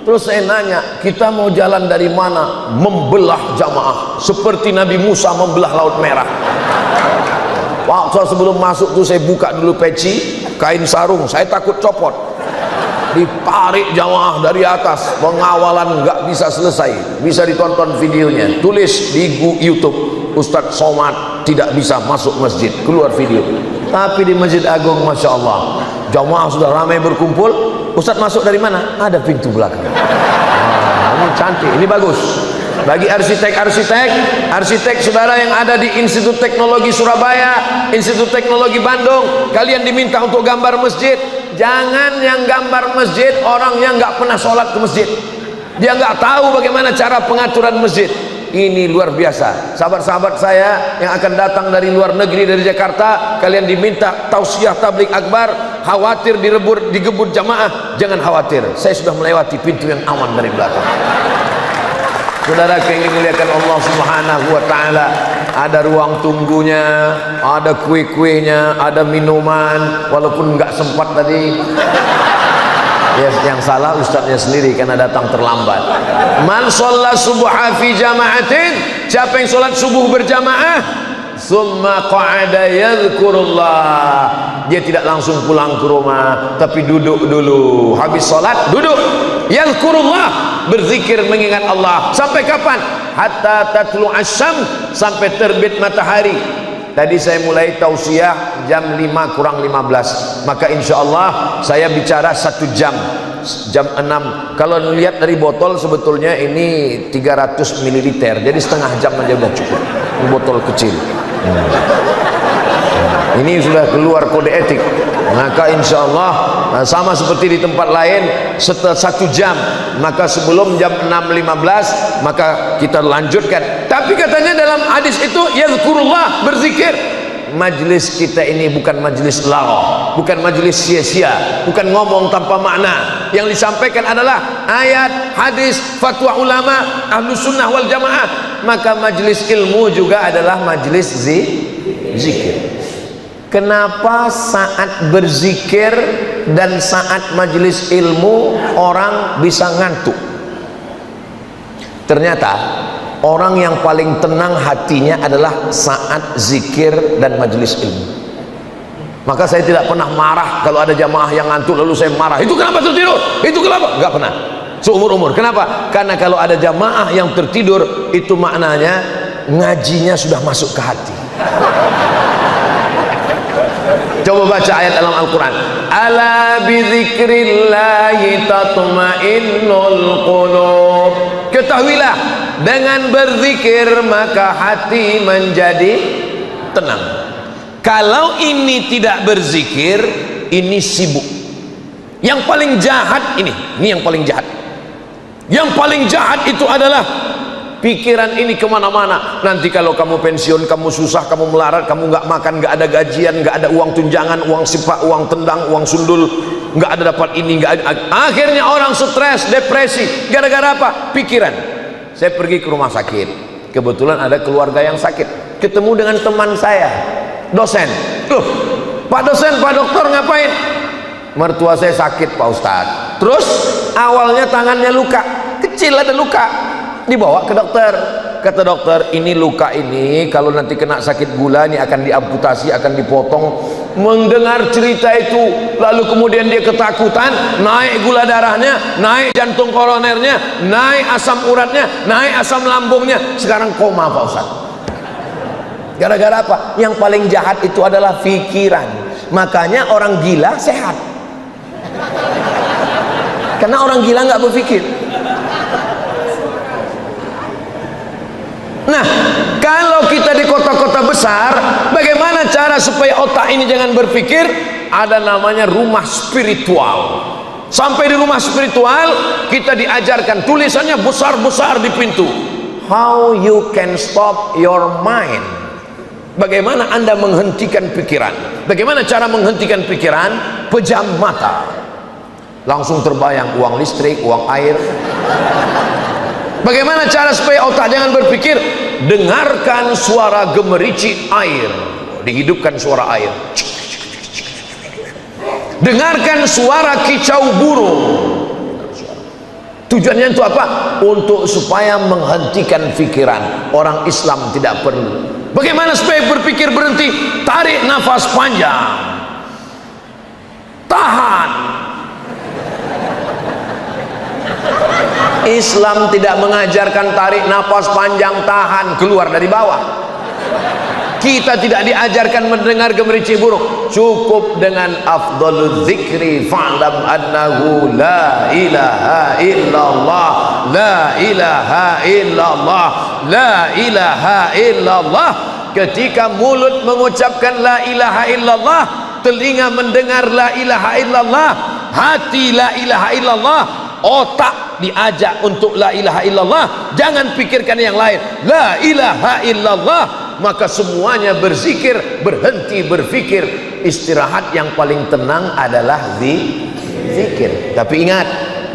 Terus saya nanya, kita mau jalan dari mana? Membelah jamaah seperti Nabi Musa membelah Laut Merah. Waktu sebelum masuk tuh saya buka dulu peci, kain sarung, saya takut copot. Ditarik jamaah dari atas, pengawalan nggak bisa selesai. Bisa ditonton videonya, tulis di YouTube, Ustadz Somad tidak bisa masuk masjid, keluar video. Tapi di Masjid Agung, Masya Allah, jamaah sudah ramai berkumpul. Ustadz masuk dari mana? Ada pintu belakang. Ini cantik, ini bagus. Bagi arsitek saudara yang ada di Institut Teknologi Surabaya, Institut Teknologi Bandung, kalian diminta untuk gambar masjid. Jangan yang gambar masjid orang yang nggak pernah sholat ke masjid, dia nggak tahu bagaimana cara pengaturan masjid. Ini luar biasa. Sahabat-sahabat saya yang akan datang dari luar negeri, dari Jakarta, kalian diminta tausiah tabligh akbar. Khawatir digebut jamaah, jangan khawatir, saya sudah melewati pintu yang aman dari belakang. Saudara yang dimuliakan Allah Subhanahu wa taala, ada ruang tunggunya, ada kue-kuenya, ada minuman, walaupun nggak sempat tadi. Ya, yang salah ustadznya sendiri karena datang terlambat. Man shalla subha fi jama'atin, siapa yang sholat subuh berjamaah, summa qa'ada yadhkurullah, dia tidak langsung pulang ke rumah tapi duduk dulu, habis sholat duduk, yadhkurullah, berzikir mengingat Allah. Sampai kapan? Hatta tatlu asyam, sampai terbit matahari. Tadi saya mulai tausiah jam 5 kurang 15, maka insya Allah saya bicara 1 jam, jam 6. Kalau lihat dari botol sebetulnya ini 300 ml, jadi setengah jam aja udah cukup. Ini botol kecil. Ini sudah keluar kode etik. Maka insya Allah sama seperti di tempat lain, setelah 1 jam, maka sebelum jam 6.15 maka kita lanjutkan. Tapi katanya dalam hadis itu yazkurullah, berzikir. Majlis kita ini bukan majlis lagh, bukan majlis sia-sia, bukan ngomong tanpa makna. Yang disampaikan adalah ayat, hadis, fatwa ulama, ahlus sunnah wal jamaah. Maka majlis ilmu juga adalah majlis zikir. Kenapa saat berzikir dan saat majlis ilmu orang bisa ngantuk? Ternyata orang yang paling tenang hatinya adalah saat zikir dan majlis ilmu. Maka saya tidak pernah marah kalau ada jamaah yang ngantuk lalu saya marah, itu kenapa tertidur, itu kenapa, nggak pernah seumur-umur. Kenapa? Karena kalau ada jamaah yang tertidur, itu maknanya ngajinya sudah masuk ke hati. Coba baca ayat dalam Al-Quran, ala bizikrillahi tatma'innul qulub. Ketahuilah, dengan berzikir maka hati menjadi tenang. Kalau ini tidak berzikir, ini sibuk. Yang paling jahat ini yang paling jahat. Yang paling jahat itu adalah pikiran ini kemana-mana. Nanti kalau kamu pensiun, kamu susah, kamu melarat, kamu nggak makan, nggak ada gajian, nggak ada uang tunjangan, uang sipak, uang tendang, uang sundul, nggak ada dapat ini, nggak ada. Akhirnya orang stres, depresi. Gara-gara apa? Pikiran. Saya pergi ke rumah sakit, kebetulan ada keluarga yang sakit, ketemu dengan teman saya, dosen. Loh, Pak dosen, Pak dokter ngapain? Mertua saya sakit Pak Ustadz. Terus awalnya tangannya luka, kecil ada luka, dibawa ke dokter. Kata dokter, ini luka ini kalau nanti kena sakit gula ini akan diamputasi, akan dipotong. Mendengar cerita itu, lalu kemudian dia ketakutan, naik gula darahnya, naik jantung koronernya, naik asam uratnya, naik asam lambungnya, sekarang koma Pak Ustaz. Gara-gara apa? Yang paling jahat itu adalah pikiran. Makanya orang gila sehat, karena orang gila nggak berpikir. Nah, kalau kita di kota-kota besar, bagaimana cara supaya otak ini jangan berpikir? Ada namanya rumah spiritual. Sampai di rumah spiritual, kita diajarkan, tulisannya besar-besar di pintu, how you can stop your mind. Bagaimana Anda menghentikan pikiran? Bagaimana cara menghentikan pikiran? Pejam mata, langsung terbayang uang listrik, uang air. Bagaimana cara supaya otak jangan berpikir? Dengarkan suara gemericik air, dihidupkan suara air. Dengarkan suara kicau burung. Tujuannya itu apa? Untuk supaya menghentikan pikiran. Orang Islam tidak perlu. Bagaimana supaya berpikir berhenti? Tarik nafas panjang, tahan. Islam tidak mengajarkan tarik nafas panjang, tahan, keluar dari bawah. Kita tidak diajarkan mendengar gemericik burung. Cukup dengan afdhalul zikri fa'lam annahu la ilaha illallah, la ilaha illallah, la ilaha illallah. Ketika mulut mengucapkan la ilaha illallah, telinga mendengar la ilaha illallah, hati la ilaha illallah, otak diajak untuk la ilaha illallah, jangan pikirkan yang lain, la ilaha illallah, maka semuanya berzikir, berhenti berfikir. Istirahat yang paling tenang adalah zikir. Tapi ingat,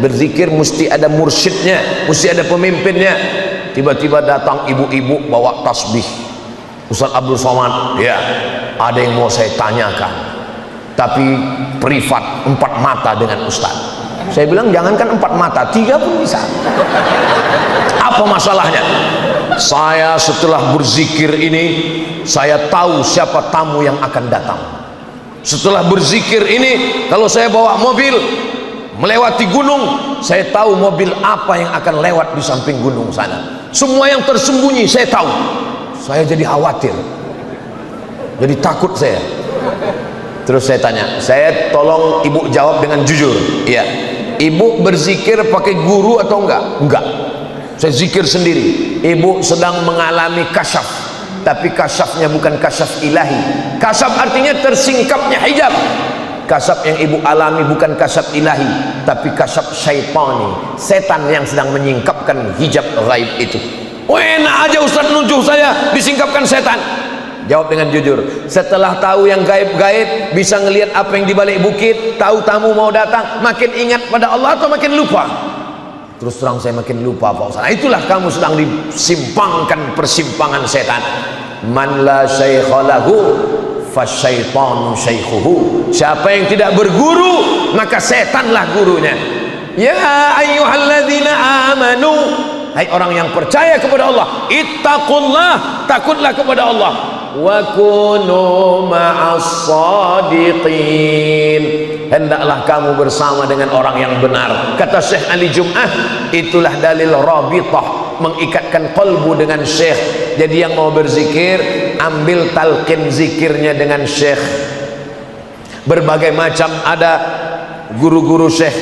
berzikir mesti ada mursyidnya, mesti ada pemimpinnya. Tiba-tiba datang ibu-ibu bawa tasbih, Ustaz Abdul Somad, ya ada yang mau saya tanyakan, tapi privat 4 mata dengan Ustaz. Saya bilang jangankan 4 mata, 3 pun bisa. Apa masalahnya? Saya setelah berzikir ini, saya tahu siapa tamu yang akan datang. Setelah berzikir ini, kalau saya bawa mobil melewati gunung, saya tahu mobil apa yang akan lewat di samping gunung sana. Semua yang tersembunyi saya tahu. Saya jadi khawatir, jadi takut saya. Terus saya tanya, saya tolong ibu jawab dengan jujur. Iya, ibu berzikir pakai guru atau enggak? Enggak, saya zikir sendiri. Ibu sedang mengalami kasyaf, tapi kasyafnya bukan kasyaf ilahi. Kasyaf artinya tersingkapnya hijab. Kasyaf yang ibu alami bukan kasyaf ilahi, tapi kasyaf syaitani, setan yang sedang menyingkapkan hijab gaib itu. Oh, enak aja Ustaz nuduh saya disingkapkan setan. Jawab dengan jujur. Setelah tahu yang gaib-gaib, bisa ngelihat apa yang di balik bukit, tahu tamu mau datang, makin ingat pada Allah atau makin lupa? Terus terang saya makin lupa Pak Ustaz. Nah, itulah kamu sedang disimpangkan persimpangan setan. Man la syaikha lahu fasyaitanu syaikhuhu. Siapa yang tidak berguru, maka setanlah gurunya. Ya ayyuhalladzina amanu, hai orang yang percaya kepada Allah, ittaqullah, takutlah kepada Allah, wa kunu ma'as shadiqin, hendaklah kamu bersama dengan orang yang benar. Kata Syekh Ali Jum'ah, itulah dalil rabitah, mengikatkan qalbu dengan Syekh. Jadi yang mau berzikir, ambil talqin zikirnya dengan Syekh. Berbagai macam ada guru-guru Syekh,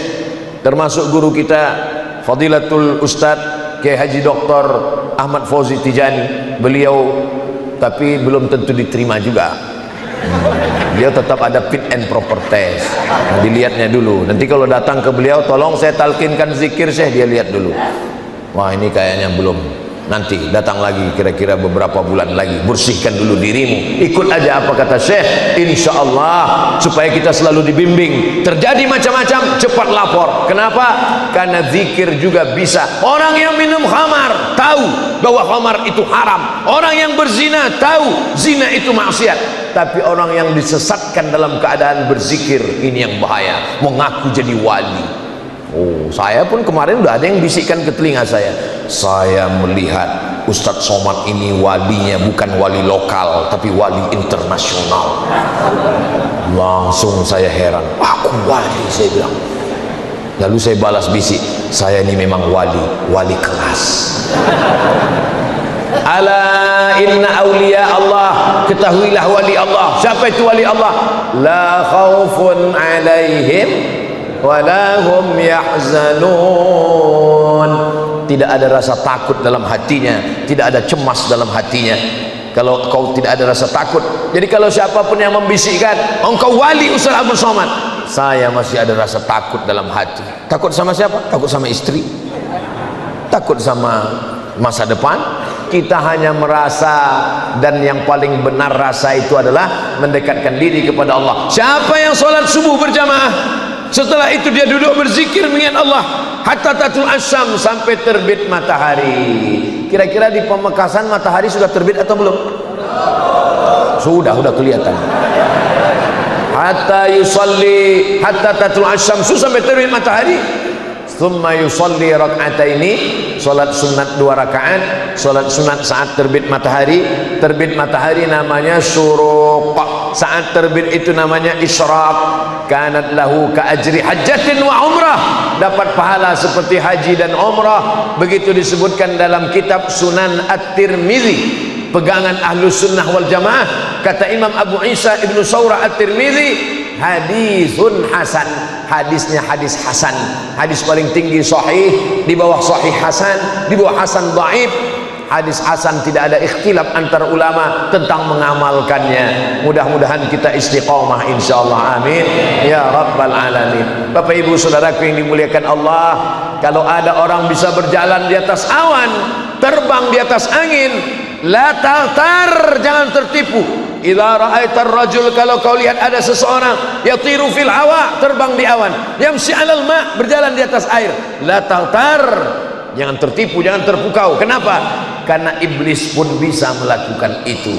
termasuk guru kita Fadilatul Ustadz Kiai Haji Dr. Ahmad Fauzi Tijani. Beliau tapi belum tentu diterima juga. Dia tetap ada fit and proper test. Nah, dilihatnya dulu. Nanti kalau datang ke beliau, tolong saya talkinkan zikir Syekh, dia lihat dulu. Wah, ini kayaknya belum. Nanti datang lagi kira-kira beberapa bulan lagi, bersihkan dulu dirimu, ikut aja apa kata Syekh, insya Allah, supaya kita selalu dibimbing. Terjadi macam-macam, cepat lapor. Kenapa? Karena zikir juga bisa. Orang yang minum khamar tahu bahwa khamar itu haram, orang yang berzina tahu zina itu maksiat, tapi orang yang disesatkan dalam keadaan berzikir, ini yang bahaya, mengaku jadi wali. Oh, saya pun kemarin udah ada yang bisikkan ke telinga saya melihat Ustadz Somad ini walinya bukan wali lokal, tapi wali internasional. Langsung saya heran, aku wali, saya bilang. Lalu saya balas bisik, saya ini memang wali kelas. Ala inna awliya Allah, ketahuilah wali Allah. Siapa itu wali Allah? La khaufun alaihim walahum yahzanun. Tidak ada rasa takut dalam hatinya, tidak ada cemas dalam hatinya. Kalau kau tidak ada rasa takut, jadi kalau siapapun yang membisikkan engkau wali Ustaz Abdul Somad, saya masih ada rasa takut dalam hati. Takut sama siapa? Takut sama istri, takut sama masa depan. Kita hanya merasa, dan yang paling benar rasa itu adalah mendekatkan diri kepada Allah. Siapa yang sholat subuh berjamaah, setelah itu dia duduk berzikir mengingat Allah hatta tatul asyam, sampai terbit matahari. Kira-kira di Pamekasan matahari sudah terbit atau belum? Sudah kelihatan. Hatta yusalli hatta tatul asyam, sampai terbit matahari. Thumma yusalli rak'ataini, salat sunat 2 rakaat. Salat sunat saat terbit matahari. Terbit matahari namanya syuruq, saat terbit itu namanya isyraq. Kanat lahu ka ajri hajjatin wa umrah, dapat pahala seperti haji dan umrah. Begitu disebutkan dalam kitab Sunan At-Tirmizi. pegangan Ahlus Sunnah wal Jamaah. Kata Imam Abu Isa Ibnu Saurah At-Tirmidzi, hadisun hasan, hadisnya hadis hasan, hadis paling tinggi sahih, di bawah sahih hasan, di bawah hasan dhaif. Hadis hasan tidak ada ikhtilaf antara ulama tentang mengamalkannya. Mudah-mudahan kita istiqomah insyaallah, amin ya rabbal alamin. Bapak ibu saudaraku yang dimuliakan Allah, kalau ada orang bisa berjalan di atas awan, terbang di atas angin, la taghtar, jangan tertipu. Idza ra'aitar rajul, kalau kau lihat ada seseorang yatiru fil hawa, terbang di awan, yamshi 'alal ma, berjalan di atas air, la taghtar, jangan tertipu, jangan terpukau. Kenapa? Karena iblis pun bisa melakukan itu,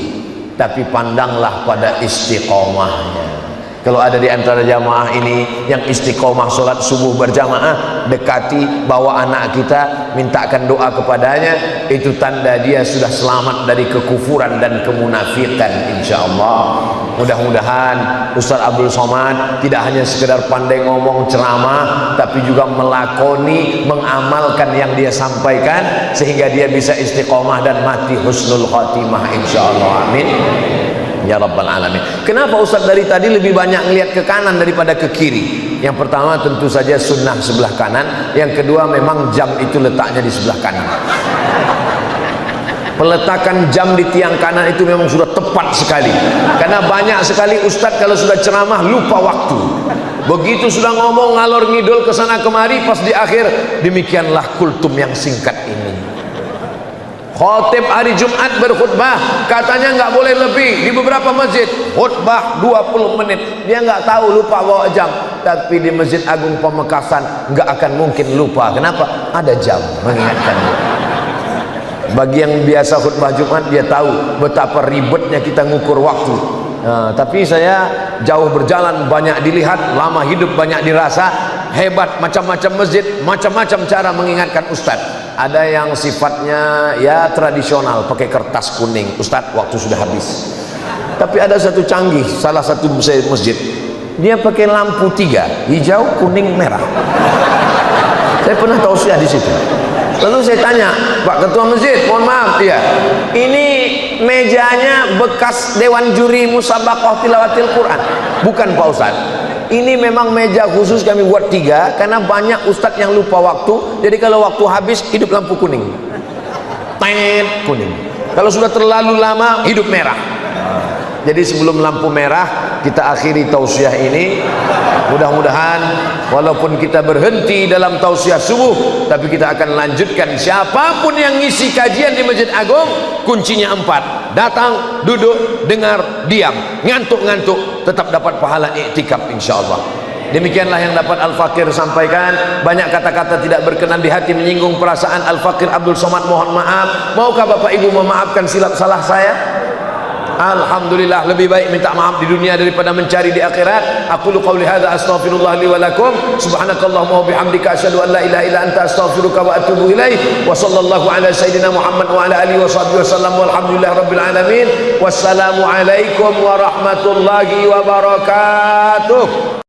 tapi pandanglah pada istiqomahnya. Kalau ada di antara jamaah ini yang istiqomah sholat subuh berjamaah, dekati, bawa anak kita, mintakan doa kepadanya, itu tanda dia sudah selamat dari kekufuran dan kemunafikan insyaallah. Mudah-mudahan Ustaz Abdul Somad tidak hanya sekedar pandai ngomong ceramah, tapi juga melakoni, mengamalkan yang dia sampaikan, sehingga dia bisa istiqomah dan mati husnul khatimah insyaallah, amin ya rabbal alamin. Kenapa Ustaz dari tadi lebih banyak ngelihat ke kanan daripada ke kiri? Yang pertama tentu saja sunnah sebelah kanan, yang kedua memang jam itu letaknya di sebelah kanan. Peletakan jam di tiang kanan itu memang sudah tepat sekali, karena banyak sekali Ustaz kalau sudah ceramah lupa waktu. Begitu sudah ngomong ngalor ngidul ke sana kemari, pas di akhir, demikianlah kultum yang singkat ini. Khatib hari Jumat berkhutbah, katanya nggak boleh lebih di beberapa masjid, khutbah 20 menit, dia nggak tahu, lupa bawa jam. Tapi di Masjid Agung Pamekasan nggak akan mungkin lupa. Kenapa? Ada jam mengingatkan dia. Bagi yang biasa khutbah Jumat, dia tahu betapa ribetnya kita ngukur waktu. Nah, tapi saya jauh berjalan, banyak dilihat, lama hidup banyak dirasa, hebat, macam-macam masjid, macam-macam cara mengingatkan Ustaz. Ada yang sifatnya ya tradisional, pakai kertas kuning, Ustaz waktu sudah habis. Tapi ada satu canggih, salah satu masjid, dia pakai lampu 3, hijau, kuning, merah. Saya pernah tausiah di situ. Lalu saya tanya, Pak Ketua Masjid, mohon maaf, ya, ini mejanya bekas Dewan Juri Musabaqah Tilawatil Quran. Bukan Pak Ustaz, ini memang meja khusus kami buat 3, karena banyak Ustadz yang lupa waktu. Jadi kalau waktu habis, hidup lampu kuning, tet, kuning. Kalau sudah terlalu lama, hidup merah. Jadi sebelum lampu merah, kita akhiri tausiah ini. Mudah-mudahan walaupun kita berhenti dalam tausiah subuh, tapi kita akan lanjutkan. Siapapun yang ngisi kajian di Masjid Agung, kuncinya 4: datang, duduk, dengar, diam. Ngantuk-ngantuk tetap dapat pahala iktikaf insyaallah. Demikianlah yang dapat Al-Fakir sampaikan. Banyak kata-kata tidak berkenan di hati, menyinggung perasaan Al-Fakir Abdul Somad, mohon maaf. Maukah Bapak Ibu memaafkan silap salah saya? Alhamdulillah, lebih baik minta maaf di dunia daripada mencari di akhirat. Aqulu qawli hadza astaghfirullah li wa lakum. Subhanakallahumma wa bihamdika asyhadu an la ilaha illa anta astaghfiruka wa atubu ilaik. Wa sallallahu ala sayyidina Muhammad wa ala alihi wa sahbihi wasallam walhamdulillahi rabbil alamin. Wassalamu alaikum warahmatullahi wabarakatuh.